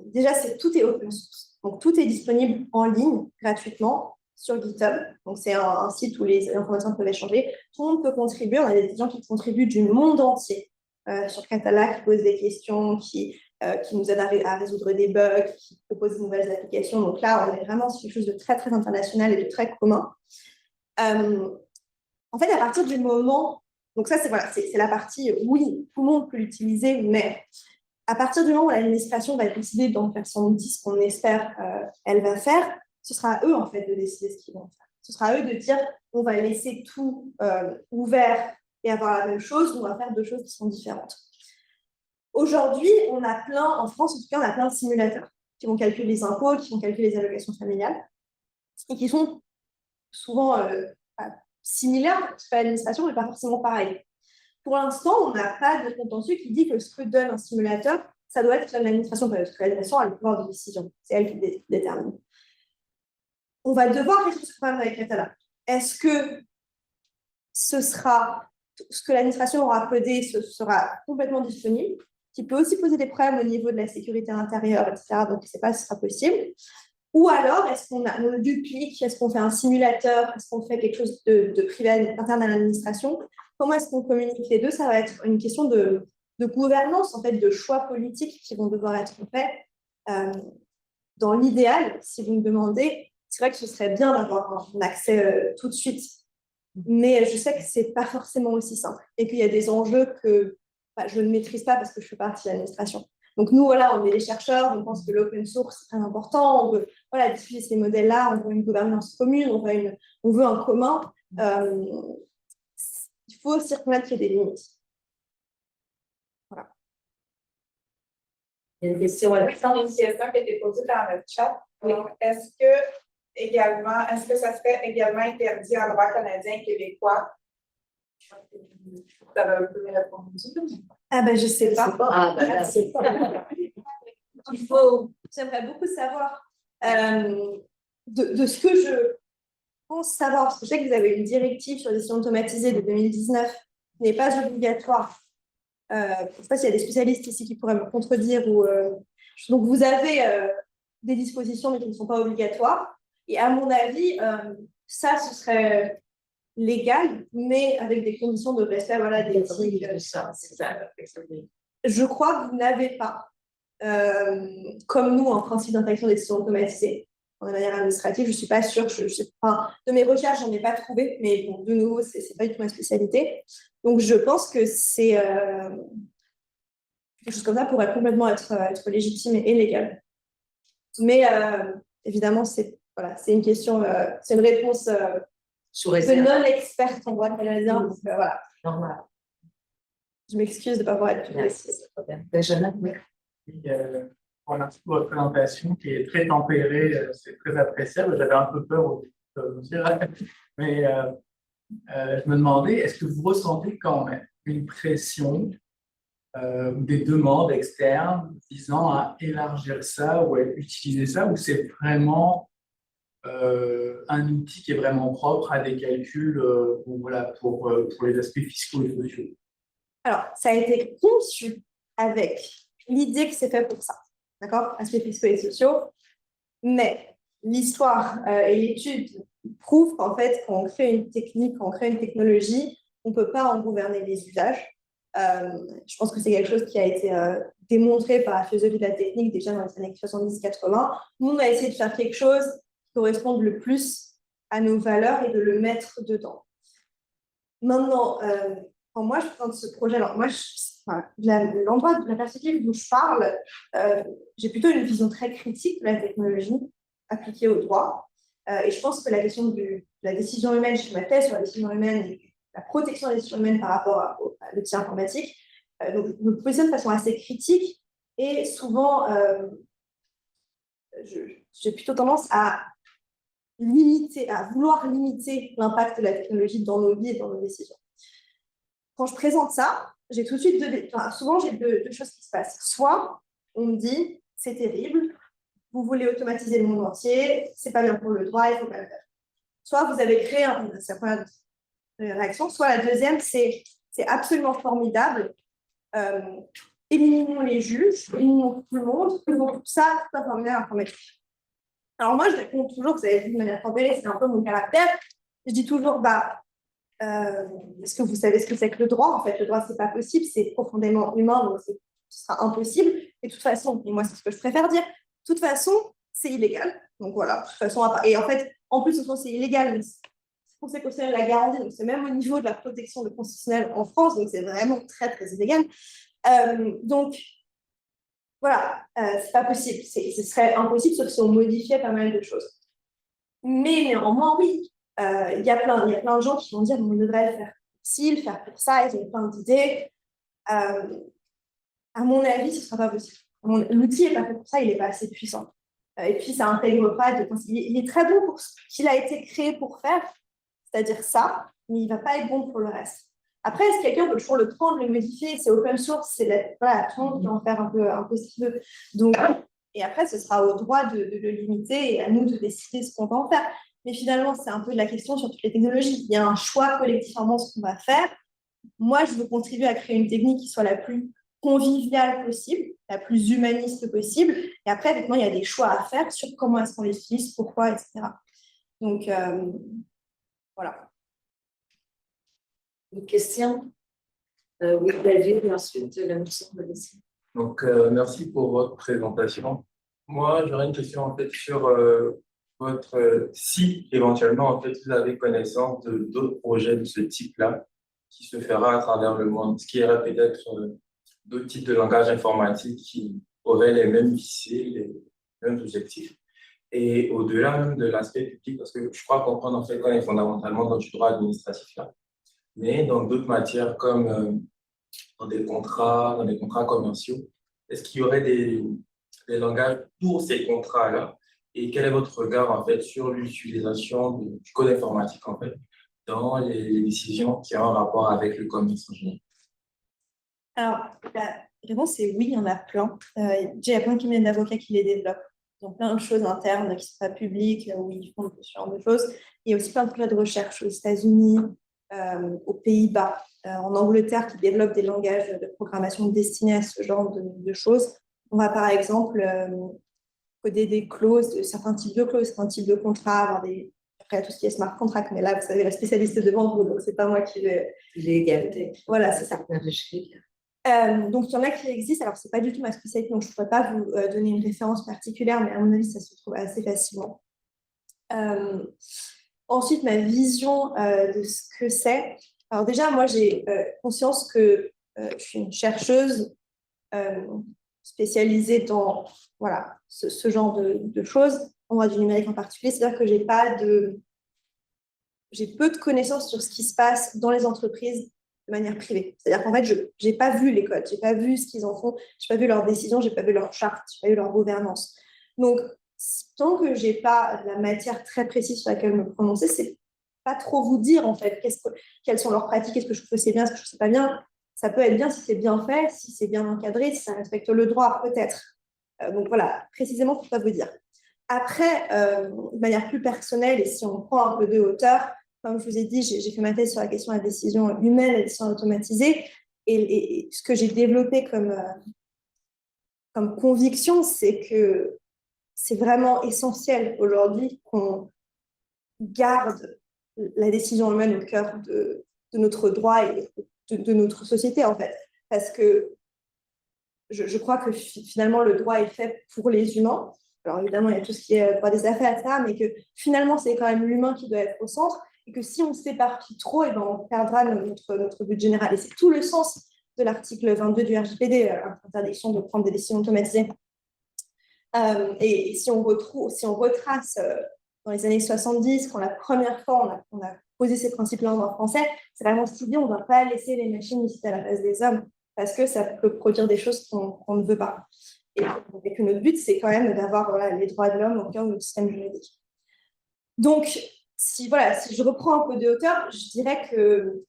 déjà, tout est open source. Donc, tout est disponible en ligne, gratuitement, sur GitHub. Donc, c'est un site où les informations peuvent échanger. Tout le monde peut contribuer. On a des gens qui contribuent du monde entier sur Catala, qui posent des questions, qui nous aident à résoudre des bugs, qui proposent de nouvelles applications. Donc là, on est vraiment sur quelque chose de très, très international et de très commun. En fait, à partir du moment, donc ça, c'est la partie, oui, tout le monde peut l'utiliser, mais à partir du moment où l'administration va décider d'en faire son outil, ce qu'on espère elle va faire, ce sera à eux, en fait, de décider ce qu'ils vont faire. Ce sera à eux de dire, on va laisser tout ouvert et avoir la même chose, ou on va faire deux choses qui sont différentes. Aujourd'hui, on a plein, en France en tout cas, on a plein de simulateurs qui vont calculer les impôts, qui vont calculer les allocations familiales, et qui sont souvent similaires à l'administration, mais pas forcément pareils. Pour l'instant, on n'a pas de contentieux qui dit que ce que donne un simulateur, ça doit être l'administration, parce que l'administration a le pouvoir de décision, c'est elle qui détermine. On va devoir résoudre ce problème avec Catala. Est-ce que ce que l'administration aura codé, ce sera complètement disponible, qui peut aussi poser des problèmes au niveau de la sécurité intérieure, etc. Donc, je ne sais pas si ce sera possible. Ou alors, est-ce qu'on duplique, est-ce qu'on fait un simulateur, est-ce qu'on fait quelque chose de privé interne à l'administration? Comment est-ce qu'on communique les deux? Ça va être une question de gouvernance, en fait, de choix politiques qui vont devoir être faits. Dans l'idéal, si vous me demandez, c'est vrai que ce serait bien d'avoir un accès tout de suite. Mais je sais que ce n'est pas forcément aussi simple et qu'il y a des enjeux que je ne maîtrise pas parce que je fais partie de l'administration. Donc nous, voilà, on est les chercheurs, on pense que l'open source est très important, on veut diffuser ces modèles-là, on veut une gouvernance commune, on veut un commun. Il faut aussi reconnaître qu'il y a des limites. Voilà. Il y a une question à la C'est une question qui a été posée dans le chat. Donc, est-ce que ça serait également interdit en droit canadien et québécois? Ça va un peu répondre. Ah ben, je ne sais pas. Ah, ben là, c'est pas. J'aimerais beaucoup savoir de ce que je pense savoir, parce que je sais que vous avez une directive sur les décisions automatisées de 2019 qui n'est pas obligatoire. Je ne sais pas s'il y a des spécialistes ici qui pourraient me contredire. Donc, vous avez des dispositions, mais qui ne sont pas obligatoires. Et à mon avis, ça, ce serait légal, mais avec des conditions de respect, des Je crois que vous n'avez pas, comme nous, un principe d'interdiction des décisions automatisées de manière administrative. Je ne suis pas sûre, de mes recherches, je n'en ai pas trouvé, mais bon, de nouveau, ce n'est pas du tout ma spécialité. Donc, je pense que c'est quelque chose comme ça pourrait complètement être légitime et légal. Mais évidemment, c'est une question, c'est une réponse Sous réserve. de non-experte en droit canadien. Donc, voilà. Normal. Je m'excuse de ne pas pouvoir être plus précise. Jonathan, oui. Pour la présentation qui est très tempérée, c'est très appréciable. J'avais un peu peur au début de vous dire, mais je me demandais, est-ce que vous ressentez quand même une pression des demandes externes visant à élargir ça ou à utiliser ça, ou c'est vraiment un outil qui est vraiment propre à des calculs pour les aspects fiscaux et sociaux? Alors, ça a été conçu avec l'idée que c'est fait pour ça, d'accord, aspects fiscaux et sociaux, mais l'histoire et l'étude prouvent qu'en fait, quand on crée une technique, quand on crée une technologie, on ne peut pas en gouverner les usages. Je pense que c'est quelque chose qui a été démontré par la philosophie de la technique déjà dans les années 70-80. Nous, on a essayé de faire quelque chose qui corresponde le plus à nos valeurs et de le mettre dedans. Maintenant, quand moi je présente ce projet, alors moi, l'endroit de la perspective d'où je parle, j'ai plutôt une vision très critique de la technologie appliquée au droit. Et je pense que la question de la décision humaine, je fais ma thèse sur la décision humaine et la protection des décisions humaines par rapport à l'outil informatique. Donc, je me positionne de façon assez critique et souvent, j'ai plutôt tendance à vouloir limiter l'impact de la technologie dans nos vies et dans nos décisions. Quand je présente ça, j'ai tout de suite souvent j'ai deux choses qui se passent. Soit on me dit c'est terrible, vous voulez automatiser le monde entier, c'est pas bien pour le droit, il faut pas le faire. Soit vous avez créé c'est la première réaction, soit la deuxième, c'est absolument formidable. Éliminons les juges, éliminons tout le monde, faisons tout ça tout formidable informatique. Alors moi, je réponds toujours, vous avez vu de manière tempérée, c'est un peu mon caractère. Je dis toujours, est-ce que vous savez ce que c'est que le droit? En fait, le droit, c'est pas possible, c'est profondément humain, donc ce sera impossible. Et de toute façon, et moi, c'est ce que je préfère dire, de toute façon, c'est illégal. Donc voilà, de toute façon, et en fait, en plus, c'est illégal, Conseil constitutionnel l'a garanti, donc c'est même au niveau de la protection de constitutionnelle en France, donc c'est vraiment très, très illégal. Donc, voilà, c'est pas possible. Ce serait impossible, sauf si on modifiait pas mal de choses. Mais néanmoins, oui, il y a plein de gens qui vont dire on devrait le faire pour ci, le faire pour ça, ils ont plein d'idées. À mon avis, ce ne sera pas possible. L'outil n'est pas fait pour ça, il n'est pas assez puissant. Et puis, ça n'intègre pas de... Il est très bon pour ce qu'il a été créé pour faire, c'est-à-dire ça, mais il ne va pas être bon pour le reste. Après, si quelqu'un peut toujours le prendre, le modifier, c'est open source, voilà, tout le monde peut en faire un peu ce qu'il veut. Donc, et après, ce sera au droit de le limiter et à nous de décider ce qu'on va en faire. Mais finalement, c'est un peu la question sur toutes les technologies. Il y a un choix collectivement ce qu'on va faire. Moi, je veux contribuer à créer une technique qui soit la plus conviviale possible, la plus humaniste possible. Et après, effectivement, il y a des choix à faire sur comment est-ce qu'on les utilise, pourquoi, etc. Donc, voilà. Une question? Oui, David, et ensuite la motion de laisser. Donc, merci pour votre présentation. Moi, j'aurais une question en fait sur si éventuellement en fait vous avez connaissance de d'autres projets de ce type-là qui se fera à travers le monde, ce qui y aurait peut-être d'autres types de langages informatiques qui auraient les mêmes visées, les mêmes objectifs. Et au-delà même de l'aspect public, parce que je crois comprendre en fait qu'on est fondamentalement dans du droit administratif là, mais dans d'autres matières comme dans des contrats commerciaux, est-ce qu'il y aurait des langages pour ces contrats-là? Et quel est votre regard en fait sur l'utilisation du code informatique en fait dans les décisions qui ont un rapport avec le commerce en général? Alors, la réponse est oui, il y en a plein. Il y a plein de cabinets d'avocats qui les développent. Ils ont plein de choses internes qui ne sont pas publiques, où ils font ce genre de choses. Il y a aussi plein de projets de recherche aux États-Unis, aux Pays-Bas, en Angleterre, qui développent des langages de programmation destinés à ce genre de choses. On va par exemple coder des clauses, certains types de clauses, certains types de contrats, avoir des... Après, tout ce qui est smart contract, mais là, vous savez, la spécialiste devant vous, donc ce n'est pas moi qui vais... L'égalité. Voilà, c'est ça. Donc, il y en a qui existent. Alors, ce n'est pas du tout ma spécialité, donc je ne pourrais pas vous donner une référence particulière, mais à mon avis, ça se trouve assez facilement. Ensuite, ma vision de ce que c'est. Alors déjà, moi, j'ai conscience que je suis une chercheuse spécialisée dans voilà, ce genre de choses, en droit du numérique en particulier. C'est-à-dire que j'ai peu de connaissances sur ce qui se passe dans les entreprises de manière privée. C'est-à-dire qu'en fait, je n'ai pas vu les codes, je n'ai pas vu ce qu'ils en font, je n'ai pas vu leurs décisions, je n'ai pas vu leur charte, je n'ai pas vu leur gouvernance. Donc, tant que je n'ai pas la matière très précise sur laquelle me prononcer, c'est pas trop vous dire en fait quelles sont leurs pratiques, est-ce que je trouve que c'est bien, est-ce que je trouve que c'est pas bien. Ça peut être bien si c'est bien fait, si c'est bien encadré, si ça respecte le droit, peut-être. Donc voilà, précisément, je ne peux pas vous dire. Après, de manière plus personnelle, et si on prend un peu de hauteur, comme je vous ai dit, j'ai fait ma thèse sur la question de la décision humaine et la décision automatisée. Et ce que j'ai développé comme conviction, c'est que c'est vraiment essentiel aujourd'hui qu'on garde la décision humaine au cœur de notre droit et de notre société, en fait. Parce que je crois que finalement, le droit est fait pour les humains. Alors évidemment, il y a tout ce qui est droit des affaires, etc., mais que finalement, c'est quand même l'humain qui doit être au centre, et que si on s'éparpille trop, et ben, on perdra notre but général. Et c'est tout le sens de l'article 22 du RGPD, interdiction de prendre des décisions automatisées. Et si on retrace dans les années 70, quand la première fois on a posé ces principes-là en droit français, c'est vraiment se dire on ne va pas laisser les machines décider à la place des hommes, parce que ça peut produire des choses qu'on ne veut pas. Et que notre but, c'est quand même d'avoir les droits de l'homme au cœur de notre système juridique. Donc, si je reprends un peu de hauteur, je dirais que,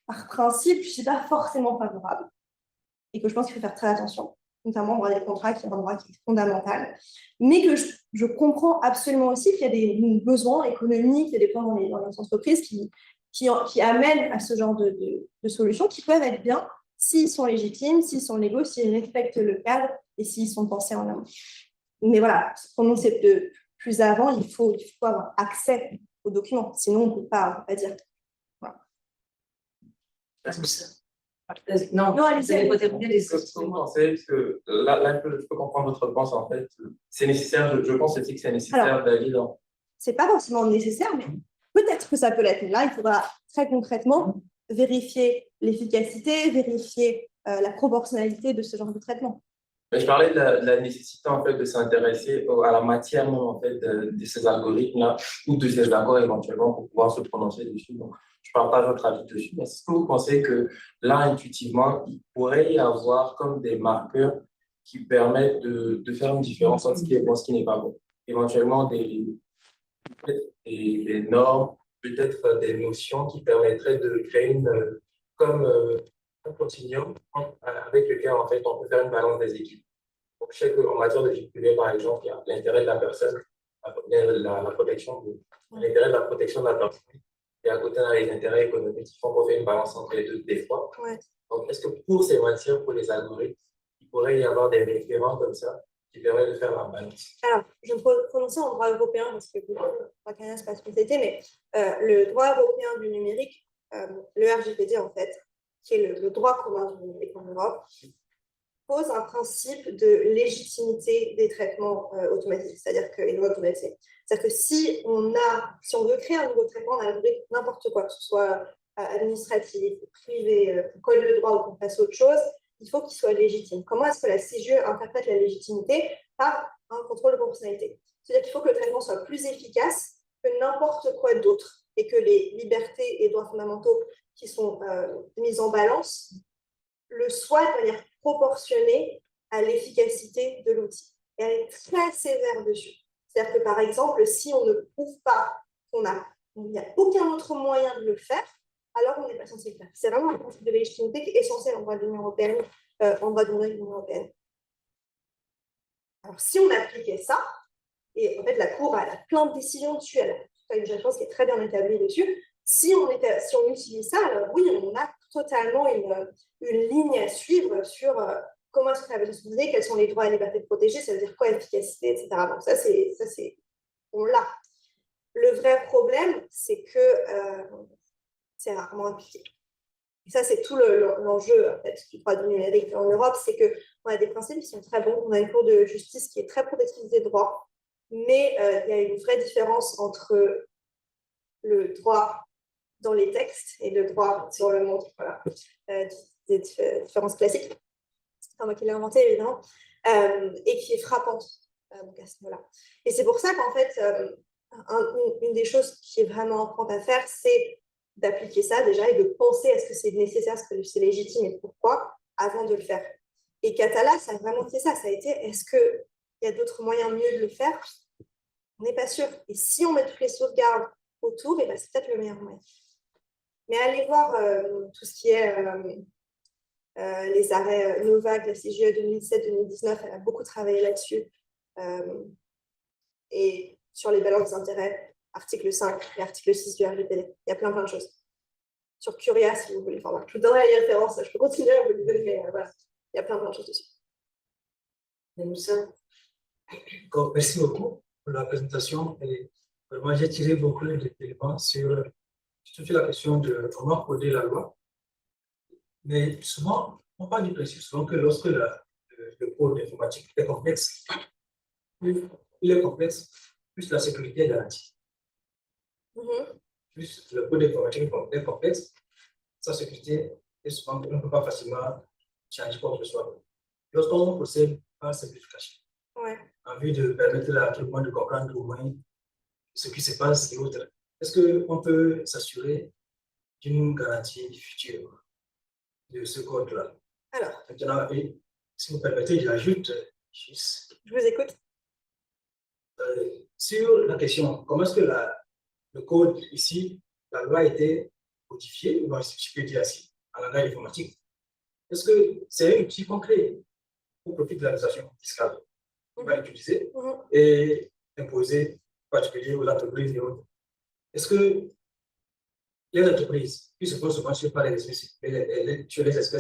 par principe, je ne suis pas forcément favorable et que je pense qu'il faut faire très attention, notamment en droit des contrats, qui est un droit qui est fondamental, mais que je comprends absolument aussi qu'il y a des besoins économiques, il y a des besoins dans les entreprises qui amènent à ce genre de solutions qui peuvent être bien s'ils sont légitimes, s'ils sont légaux, s'ils respectent le cadre et s'ils sont pensés en amont. Mais voilà, pour nous, c'est plus avant, il faut avoir accès aux documents, sinon on ne peut pas dire. Voilà. Non, allez-y. vous avez pas terminé les Parce que là, je peux comprendre votre réponse en fait. C'est nécessaire, je pense aussi que c'est nécessaire d'aller dans. C'est pas forcément nécessaire, mais peut-être que ça peut l'être, mais là, il faudra très concrètement vérifier l'efficacité, vérifier la proportionnalité de ce genre de traitement. Mais je parlais de la nécessité en fait de s'intéresser à la matière même en fait de ces algorithmes-là ou de ces accords éventuellement pour pouvoir se prononcer dessus. Donc, je partage votre avis dessus. Est-ce que vous pensez que là, intuitivement, il pourrait y avoir comme des marqueurs qui permettent de faire une différence entre ce qui est bon et ce qui n'est pas bon? Éventuellement des normes, peut-être des notions qui permettraient de créer comme un continuum avec lequel en fait on peut faire une balance des équipes. Donc, je sais qu'en matière de vie privée, par exemple, il y a l'intérêt de la personne, la protection l'intérêt de la protection de la personne, et à côté, on a les intérêts économiques qui font qu'on fait une balance entre les deux des fois. Ouais. Donc, est-ce que pour ces matières, pour les algorithmes, il pourrait y avoir des référents comme ça qui permettent de faire la balance? Alors, je me prononcer en droit européen parce que Canada, c'est pas spécialité, mais le droit européen du numérique, le RGPD en fait, qui est le droit commun du numérique en Europe, pose un principe de légitimité des traitements automatiques, c'est-à-dire que les lois automatiques. C'est-à-dire que si on veut créer un nouveau traitement, on a n'importe quoi, que ce soit administratif, privé, code de droit ou qu'on fasse autre chose, il faut qu'il soit légitime. Comment est-ce que la CJUE interprète la légitimité? Par un contrôle de proportionnalité. C'est-à-dire qu'il faut que le traitement soit plus efficace que n'importe quoi d'autre et que les libertés et droits fondamentaux qui sont mis en balance le soient de manière proportionnée à l'efficacité de l'outil. Et elle est très sévère dessus. C'est-à-dire que, par exemple, si on ne prouve pas qu'il n'y a aucun autre moyen de le faire, alors on n'est pas censé le faire. C'est vraiment un principe de légitimité qui est essentiel en droit de l'Union européenne, en droit de l'Union européenne. Alors, si on appliquait ça, et en fait, la Cour a plein de décisions dessus, elle a une jurisprudence qui est très bien établie dessus, si on utilise ça, alors oui, on a totalement une ligne à suivre sur comment est-ce qu'on va se poser, quels sont les droits et libertés protégées, ça veut dire quoi, efficacité, etc. Donc ça, on l'a. Le vrai problème, c'est que c'est rarement appliqué. Et ça, c'est tout l'enjeu en fait, du droit du numérique en Europe, c'est qu'on a des principes qui sont très bons, on a une cour de justice qui est très protectrice des droits, mais il y a une vraie différence entre le droit dans les textes et le droit sur le monde, voilà, des différences classiques. C'est pas moi qui l'ai inventé, évidemment, et qui est frappante donc à ce niveau-là. Et c'est pour ça qu'en fait, une des choses qui est vraiment importante à faire, c'est d'appliquer ça déjà et de penser est-ce que c'est nécessaire, est-ce que c'est légitime et pourquoi, avant de le faire. Et Catala, ça a vraiment été ça. Ça a été, est-ce qu'il y a d'autres moyens mieux de le faire? On n'est pas sûr. Et si on met toutes les sauvegardes autour, et ben, c'est peut-être le meilleur moyen. Mais allez voir tout ce qui est les arrêts Novak, la CJUE 2017-2019, elle a beaucoup travaillé là-dessus. Et sur les balances d'intérêt, article 5 et article 6 du RGPD. Il y a plein de choses. Sur Curia, si vous voulez. Enfin, je vous donnerai les références, je peux continuer à vous les donner, mais voilà. Il y a plein de choses dessus. Merci beaucoup pour la présentation. Et vraiment, j'ai tiré beaucoup d'éléments sur la question de comment coder la loi. Mais souvent, on parle du principe souvent que lorsque le code informatique est complexe, plus il est complexe, plus la sécurité est garantie. Plus le code informatique est complexe, sa sécurité est souvent, on ne peut pas facilement changer quoi que ce soit. Lorsqu'on procède par simplification, en vue de permettre à tout le monde de comprendre au moins ce qui se passe et autres, est-ce qu'on peut s'assurer d'une garantie future de ce code-là? Alors, maintenant, si vous permettez, j'ajoute juste. Je vous écoute. Sur la question, comment est-ce que le code ici, la loi a été codifiée, ou je peux dire ainsi, en langage informatique? Est-ce que c'est un outil concret au profit de l'administration fiscale qui va l'utiliser et imposer, en particulier aux entreprises et autres? Est-ce que les entreprises qui se font souvent sur les espèces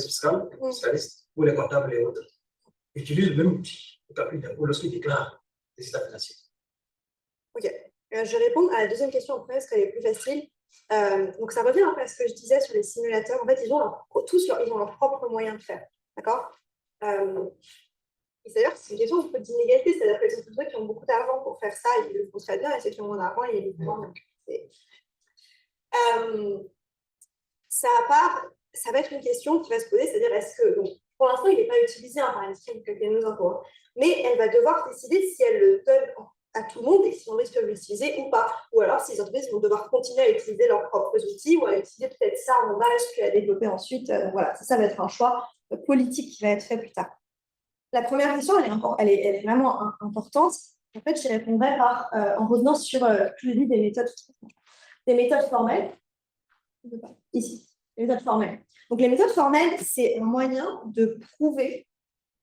fiscales, les fiscalistes ou les comptables et autres, utilisent le même outil au calcul d'impôt lorsqu'ils déclarent des états financiers? Ok. Je vais répondre à la deuxième question après, parce qu'elle est plus facile. Donc, ça revient un peu à ce que je disais sur les simulateurs. En fait, ils ont leur propre moyen de faire. D'accord? Et c'est-à-dire que c'est une question un peu d'inégalité. C'est-à-dire que les entreprises qui ont beaucoup d'argent pour faire ça, ils le font très bien, et ceux qui ont moins d'argent, ils le font moins. Ça va être une question qui va se poser, c'est-à-dire est-ce que, donc, pour l'instant, il n'est pas utilisé par l'industrie de nos impôts, mais elle va devoir décider si elle le donne à tout le monde et si on risque de l'utiliser ou pas. Ou alors si les entreprises vont devoir continuer à utiliser leurs propres outils ou à utiliser peut-être ça en base puis à développer ensuite. Voilà, ça va être un choix politique qui va être fait plus tard. La première question, elle est vraiment importante. En fait, j'y répondrai en revenant sur, je l'ai dit, des méthodes formelles. Ici, les méthodes formelles. Donc, les méthodes formelles, c'est un moyen de prouver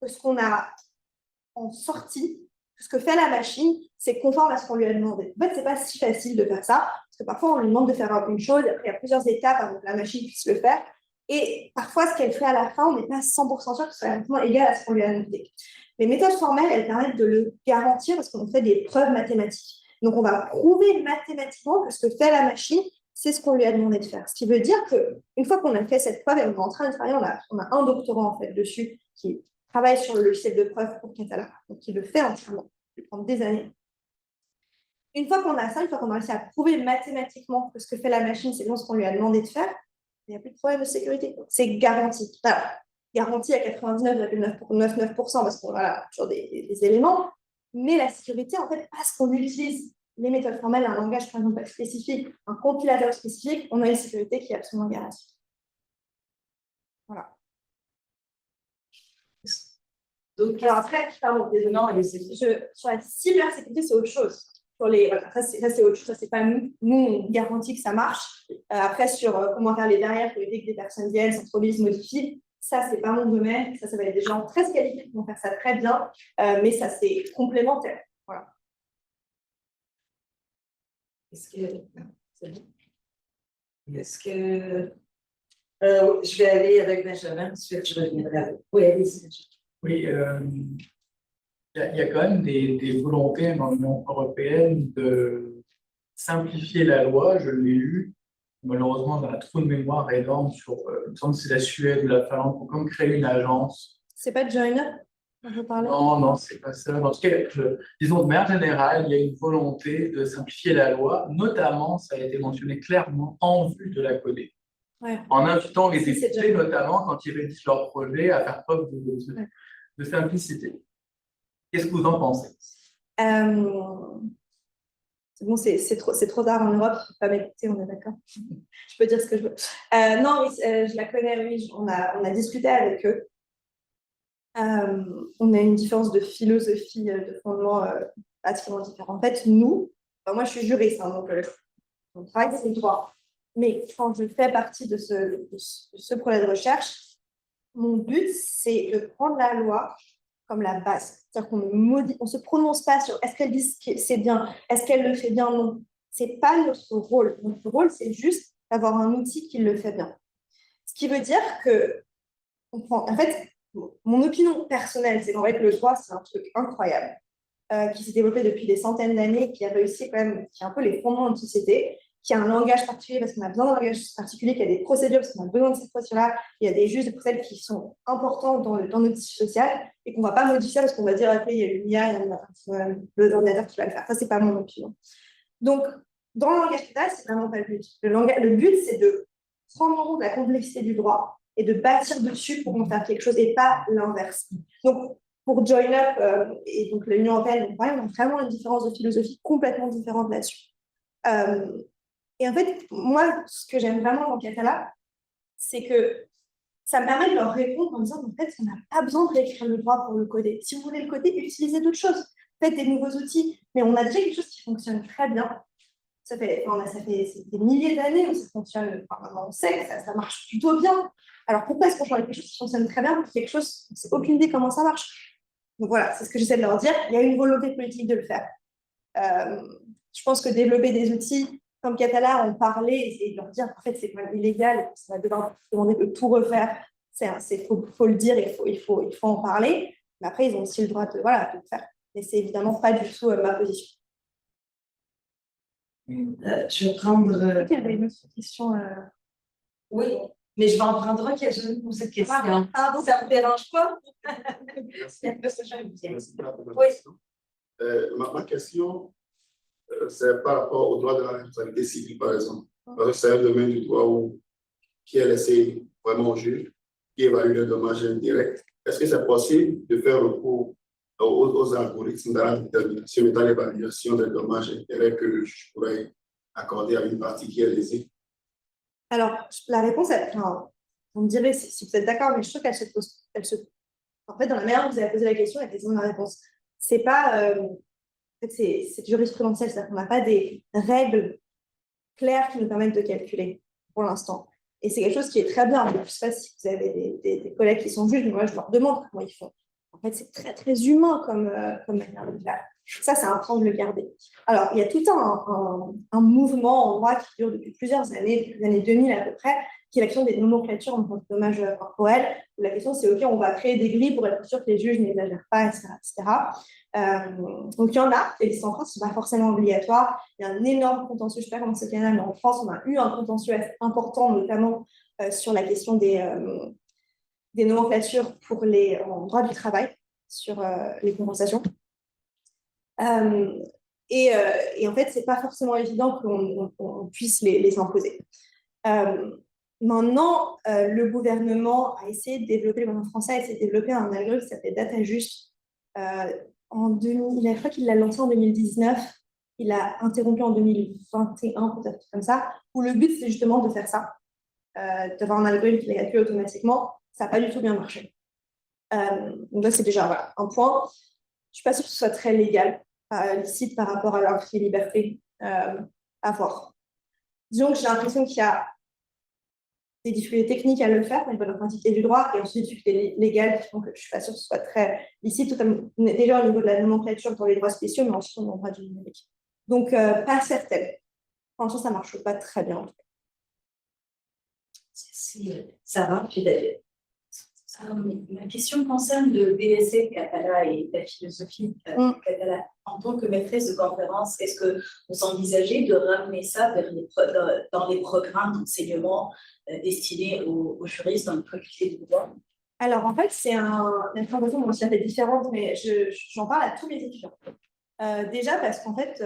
que ce qu'on a en sortie, ce que fait la machine, c'est conforme à ce qu'on lui a demandé. En fait, ce n'est pas si facile de faire ça, parce que parfois, on lui demande de faire une chose, et après, il y a plusieurs étapes avant que la machine puisse le faire. Et parfois, ce qu'elle fait à la fin, on n'est pas 100% sûr que ce soit exactement égal à ce qu'on lui a demandé. Les méthodes formelles, elles permettent de le garantir parce qu'on fait des preuves mathématiques. Donc, on va prouver mathématiquement que ce que fait la machine, c'est ce qu'on lui a demandé de faire. Ce qui veut dire qu'une fois qu'on a fait cette preuve et on est en train de travailler, on a un doctorant en fait, dessus qui travaille sur le logiciel de preuve pour Catala, donc qui le fait entièrement, ça prend des années. Une fois qu'on a ça, une fois qu'on a réussi à prouver mathématiquement que ce que fait la machine, c'est bien ce qu'on lui a demandé de faire, il n'y a plus de problème de sécurité. C'est garanti. Alors, garanti à 99,99% parce qu'on a toujours des éléments, mais la sécurité, en fait, parce qu'on utilise les méthodes formelles, un langage, par exemple, spécifique, un compilateur spécifique, on a une sécurité qui est absolument garantie. Voilà. Donc, alors après, pardon, désolé, sur la cybersécurité, c'est autre chose. Voilà, ça, c'est autre chose, ça, c'est pas nous. Nous, on garantit que ça marche. Après, sur comment faire les barrières pour éviter que des personnes viennent, s'introduisent, modifient, ça, c'est pas mon domaine. Ça va être des gens très qualifiés qui vont faire ça très bien, mais ça, c'est complémentaire. Voilà. Est-ce que je vais aller avec Benjamin, ensuite je reviendrai à vous. Oui, allez-y. Oui, il y a quand même des volontés dans l'Union européenne de simplifier la loi, je l'ai lu. Malheureusement, on a un trou de mémoire énorme sur, il me semble que c'est la Suède ou la Finlande, pour comme créer une agence. C'est pas de Joiner dont je parlais? Non, c'est pas ça. En tout cas, disons, de manière générale, il y a une volonté de simplifier la loi, notamment, ça a été mentionné clairement, en vue de la coder. Ouais. En invitant les députés, notamment quand ils rédigent leur projet, à faire preuve de simplicité. Qu'est-ce que vous en pensez? C'est bon, c'est trop tard en Europe, je ne peux pas m'écouter, on est d'accord. Je peux dire ce que je veux. Non, oui, je la connais, oui, on a discuté avec eux. On a une différence de philosophie, de fondement absolument différent. En fait, nous, moi je suis juriste, hein, donc mon travail c'est le droit. Mais quand je fais partie de ce projet de recherche, mon but c'est de prendre la loi comme la base. C'est-à-dire qu'on ne se prononce pas sur est-ce qu'elle dit que c'est bien, est-ce qu'elle le fait bien, non. Ce n'est pas notre rôle. Notre rôle, c'est juste d'avoir un outil qui le fait bien. Ce qui veut dire que, en fait, mon opinion personnelle, c'est qu'en fait, le droit, c'est un truc incroyable qui s'est développé depuis des centaines d'années, qui a réussi quand même, qui est un peu les fondements de société, qui a un langage particulier parce qu'on a besoin d'un langage particulier, qui a des procédures parce qu'on a besoin de ces procédures-là, il y a des juges et procédures qui sont importants dans notre tissu social et qu'on ne va pas modifier parce qu'on va dire, OK, il y a une IA, il y a l'ordinateur qui va le faire. Ça, ce n'est pas mon opinion. Donc, dans le langage total, ce n'est vraiment pas le but. Le but, c'est de prendre en compte la complexité du droit et de bâtir dessus pour en faire quelque chose et pas l'inverse. Donc, pour Join Up et donc l'Union européenne, on a vraiment une différence de philosophie complètement différente là-dessus. Et en fait, moi, ce que j'aime vraiment dans Catala, c'est que ça me permet de leur répondre en disant en fait, on n'a pas besoin de réécrire le droit pour le coder. Si vous voulez le coder, utilisez d'autres choses. Faites des nouveaux outils. Mais on a déjà quelque chose qui fonctionne très bien. Ça fait des milliers d'années où ça fonctionne. Enfin, on sait que ça marche plutôt bien. Alors pourquoi est-ce qu'on change quelque chose qui fonctionne très bien pour quelque chose, on n'a aucune idée comment ça marche. Donc voilà, c'est ce que j'essaie de leur dire. Il y a une volonté politique de le faire. Je pense que développer des outils comme Catala, on parlait et de leur dire en fait c'est quand même illégal, ça va devoir demander de tout refaire. Faut le dire, il faut en parler. Mais après, ils ont aussi le droit de le faire. Mais c'est évidemment pas du tout ma position. Je vais prendre. Il y avait une autre question. Oui, mais je vais en prendre un qui a jamais posé cette question. Pardon, ça ne vous dérange pas? Oui. Ma question, c'est par rapport au droit de la responsabilité civile, par exemple. Parce que c'est un domaine du droit qui est laissé vraiment au juge, qui évalue le dommage indirect. Est-ce que c'est possible de faire recours aux algorithmes dans la détermination et dans l'évaluation des dommages intérêts que le juge pourrait accorder à une partie qui est lésée? Alors, la réponse, enfin, vous me direz si vous êtes d'accord, mais je trouve qu'elle se pose. En fait, dans la manière dont vous avez posé la question, il y a quasiment la réponse. C'est pas. En fait, c'est jurisprudentiel, c'est-à-dire qu'on n'a pas des règles claires qui nous permettent de calculer pour l'instant. Et c'est quelque chose qui est très bien. Je ne sais pas si vous avez des collègues qui sont juges, mais moi, je leur demande comment ils font. En fait, c'est très, très humain comme manière de faire. Ça, c'est important de le garder. Alors, il y a tout un mouvement en droit qui dure depuis plusieurs années, depuis les années 2000 à peu près, qui est la question des nomenclatures en tant que dommages corporels. La question, c'est OK, on va créer des grilles pour être sûr que les juges n'exagèrent pas, etc. Donc, il y en a, et les en France, ce n'est pas forcément obligatoire. Il y a un énorme contentieux, je ne sais pas comment c'est au Canada, mais en France, on a eu un contentieux assez important, notamment sur la question des nomenclatures pour en droit du travail, sur les compensations. Et en fait, ce n'est pas forcément évident qu'on puisse les imposer. Maintenant, le gouvernement a essayé de développer, le gouvernement français a essayé de développer un algorithme qui s'appelle DataJust. Je crois qu'il l'a lancé en 2019, il l'a interrompu en 2021, peut-être comme ça, où le but, c'est justement de faire ça, d'avoir un algorithme qui les calcule automatiquement. Ça n'a pas du tout bien marché. Donc là, c'est déjà voilà, un point. Je ne suis pas sûre que ce soit très légal, licite par rapport à leur liberté à voir. Disons que j'ai l'impression qu'il y a des difficultés techniques à le faire, mais la quantité du droit, et ensuite des difficultés légales qui font que je ne suis pas sûre que ce soit très licite, déjà au niveau de la nomenclature pour les droits spéciaux, mais ensuite au droit du numérique. Donc, pas certaine. Franchement, ça ne marche pas très bien. Ça va, puis David. Ma question concerne le BSC Catala et la philosophie Catala. En tant que maîtresse de conférence, est-ce que vous envisagez de ramener ça dans les programmes d'enseignement destinés aux juristes dans le faculté de droit? Alors, en fait, c'est une formation qui est différente, mais j'en parle à tous les étudiants. Déjà parce qu'en fait,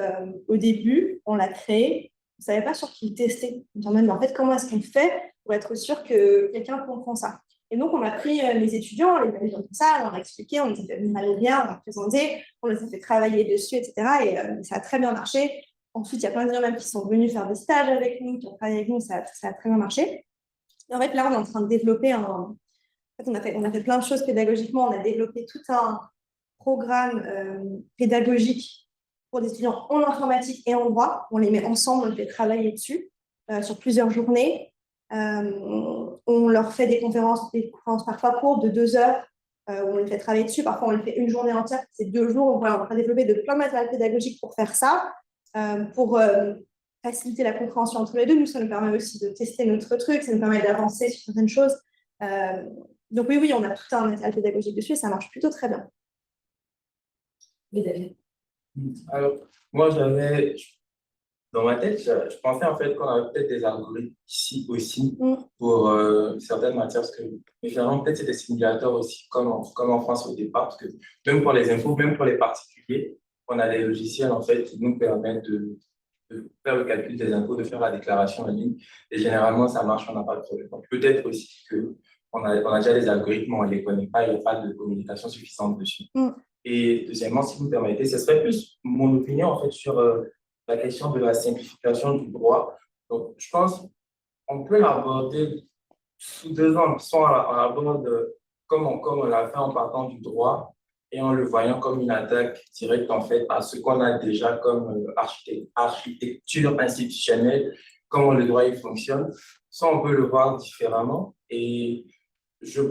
au début, on l'a créé, on ne savait pas sur qui le tester. On se demandait, mais en fait, comment est-ce qu'on fait pour être sûr que quelqu'un comprend ça? Et donc, on a pris les étudiants, on les a mis dans une salle, on a expliqué, on les a fait venir à l'IA, on a présenté, on les a fait travailler dessus, etc. Et ça a très bien marché. Ensuite, il y a plein de gens même qui sont venus faire des stages avec nous, qui ont travaillé avec nous, ça a très bien marché. Et en fait, là, on est en train de développer En fait, on a fait plein de choses pédagogiquement. On a développé tout un programme pédagogique pour des étudiants en informatique et en droit. On les met ensemble, on les fait travailler dessus sur plusieurs journées. On leur fait des conférences parfois courtes de 2 heures où on les fait travailler dessus. Parfois, on les fait une journée entière, c'est 2 jours. Donc, voilà, on a développé de plein de matériel pédagogique pour faire ça, pour faciliter la compréhension entre les deux. Nous, ça nous permet aussi de tester notre truc, ça nous permet d'avancer sur certaines choses. Donc oui, on a tout un matériel pédagogique dessus et ça marche plutôt très bien. Oui, David. Alors, moi, dans ma tête, je pensais en fait qu'on avait peut-être des algorithmes ici aussi pour certaines matières, parce que finalement, peut-être c'est des simulateurs aussi, comme en France au départ, parce que même pour les infos, même pour les particuliers, on a des logiciels en fait qui nous permettent de faire le calcul des impôts, de faire la déclaration en ligne. Et généralement, ça marche, on n'a pas de problème. Donc, peut-être aussi qu'on a déjà des algorithmes, on ne les connaît pas, il n'y a pas de communication suffisante dessus. Et deuxièmement, si vous me permettez, ce serait plus mon opinion en fait sur la question de la simplification du droit. Donc, je pense qu'on peut l'aborder sous 2 angles. Soit on l'aborde comme on l'a fait en partant du droit et en le voyant comme une attaque directe en fait à ce qu'on a déjà comme architecture institutionnelle, comment le droit il fonctionne. Soit on peut le voir différemment. Et je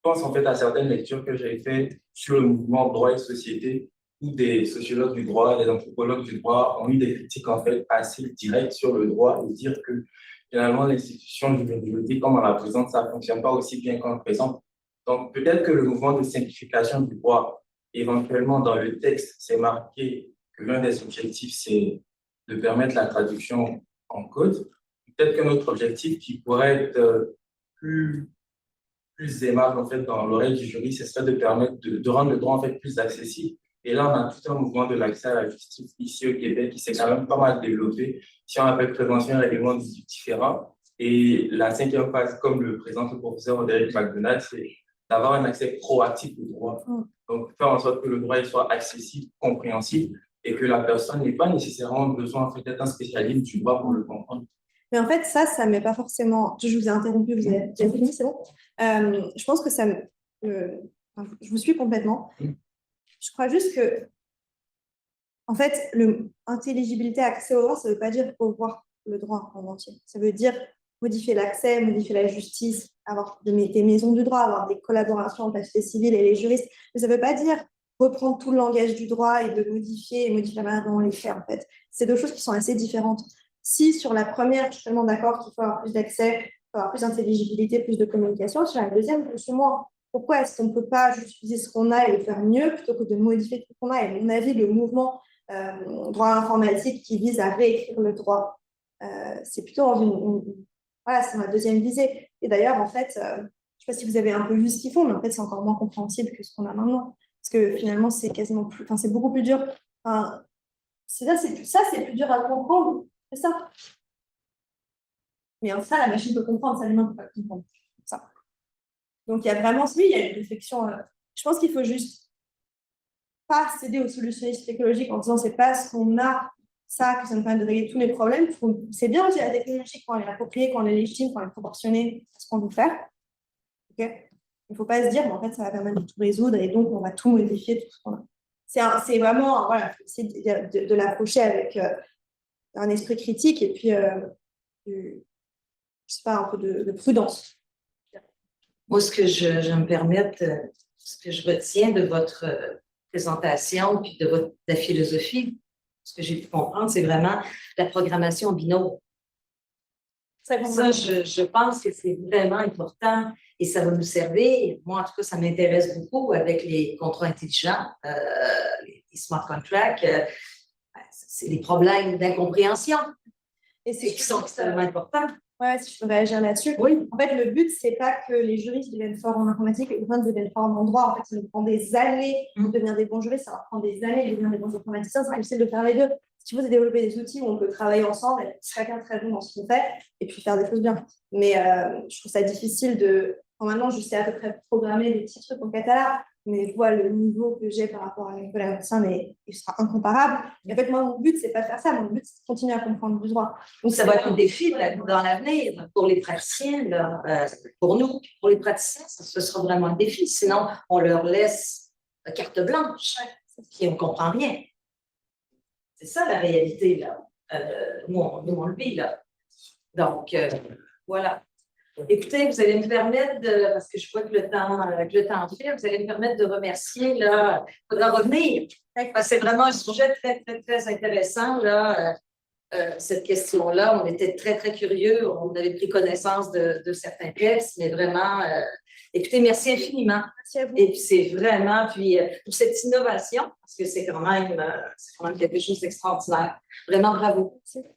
pense en fait à certaines lectures que j'ai faites sur le mouvement droit et société, où des sociologues du droit, des anthropologues du droit ont eu des critiques en fait assez directes sur le droit et dire que finalement l'institution juridique comme on la présente, ça ne fonctionne pas aussi bien qu'on le présente. Donc peut-être que le mouvement de simplification du droit, éventuellement dans le texte, c'est marqué que l'un des objectifs, c'est de permettre la traduction en code. Peut-être que notre objectif qui pourrait être plus aimable en fait dans l'oreille du jury, ce serait de permettre de rendre le droit en fait plus accessible Et là, on a tout un mouvement de l'accès à la justice ici au Québec qui s'est quand même pas mal développé. Si on appelle prévention et règlement différents. Et la 5e phase, comme le présente le professeur Roderick McDonald, c'est d'avoir un accès proactif au droit. Donc, faire en sorte que le droit il soit accessible, compréhensible, et que la personne n'ait pas nécessairement besoin d'être un spécialiste du droit pour le comprendre. Mais en fait, ça ne m'est pas forcément... Je vous ai interrompu, vous avez fini, c'est bon. Je pense que ça me... je vous suis complètement. Je crois juste que, en fait, intelligibilité, accès au droit, ça ne veut pas dire revoir le droit en entier. Ça veut dire modifier l'accès, modifier la justice, avoir des maisons du droit, avoir des collaborations entre la société civile et les juristes. Mais ça ne veut pas dire reprendre tout le langage du droit et de modifier la manière dont on les fait, en fait. C'est deux choses qui sont assez différentes. Si sur la première, je suis tellement d'accord qu'il faut avoir plus d'accès, il faut avoir plus d'intelligibilité, plus de communication, sur la deuxième, je suis moins. Pourquoi est-ce qu'on ne peut pas juste utiliser ce qu'on a et le faire mieux plutôt que de modifier tout ce qu'on a? Et à mon avis, le mouvement droit informatique qui vise à réécrire le droit, c'est plutôt dans voilà, c'est ma deuxième visée. Et d'ailleurs, en fait, je ne sais pas si vous avez un peu vu ce qu'ils font, mais en fait, c'est encore moins compréhensible que ce qu'on a maintenant. Parce que finalement, c'est quasiment plus... Enfin, c'est beaucoup plus dur. Enfin, c'est plus dur à comprendre. C'est ça. Mais en ça, la machine peut comprendre, ça, l'humain ne peut pas comprendre. Ça. Donc, il y a vraiment... Oui, il y a une réflexion. Je pense qu'il faut juste pas céder aux solutionnistes technologiques en disant c'est pas ce qu'on a, ça, que ça nous permet de régler tous les problèmes. C'est bien aussi la technologie quand elle est appropriée, quand elle est légitime, quand elle est proportionnée à ce qu'on veut faire. Okay. Il ne faut pas se dire, mais en fait, ça va permettre de tout résoudre et donc on va tout modifier, tout ce qu'on a. C'est vraiment, voilà, essayer de l'approcher avec un esprit critique et puis, je sais pas, un peu de prudence. Moi, ce que je me permets, ce que je retiens de votre présentation puis de la philosophie, ce que j'ai pu comprendre, c'est vraiment la programmation en binôme. Ça, je pense que c'est vraiment important et ça va nous servir. Moi, en tout cas, ça m'intéresse beaucoup avec les contrats intelligents, les smart contracts. C'est des problèmes d'incompréhension et qui sont extrêmement importants. Ouais, si je peux réagir là-dessus. Oui. En fait, le but, c'est pas que les juristes deviennent forts en informatique et les gens deviennent forts en droit. En fait, ça nous prend des années de devenir des bons juristes, ça leur prend des années de devenir des bons informaticiens. C'est difficile de faire les deux. Ce qu'il faut, c'est développer des outils où on peut travailler ensemble, être chacun très bon dans ce qu'on fait et puis faire des choses bien. Mais je trouve ça difficile de... Normalement, je sais à peu près programmer des petits trucs en catalan, mais je vois le niveau que j'ai par rapport à Nicolas Vincent et il sera incomparable. Et en fait, moi, mon but, c'est pas de faire ça. Mon but, c'est de continuer à comprendre du droit. Donc, ça va être un défi dans l'avenir pour les praticiens, là, pour nous, pour les praticiens, ce sera vraiment un défi. Sinon, on leur laisse carte blanche et on ne comprend rien. C'est ça la réalité, là. Nous, on le vit, là. Donc, voilà. Écoutez, vous allez me permettre de, parce que je vois que le temps file, vous allez me permettre de remercier, là, il faudra revenir, parce que c'est vraiment un sujet très, très, très intéressant, là, cette question-là. On était très, très curieux, on avait pris connaissance de certains textes, mais vraiment, écoutez, merci infiniment. Merci à vous. Et puis, c'est vraiment, puis, pour cette innovation, parce que c'est quand même quelque chose d'extraordinaire. Vraiment, bravo. Merci.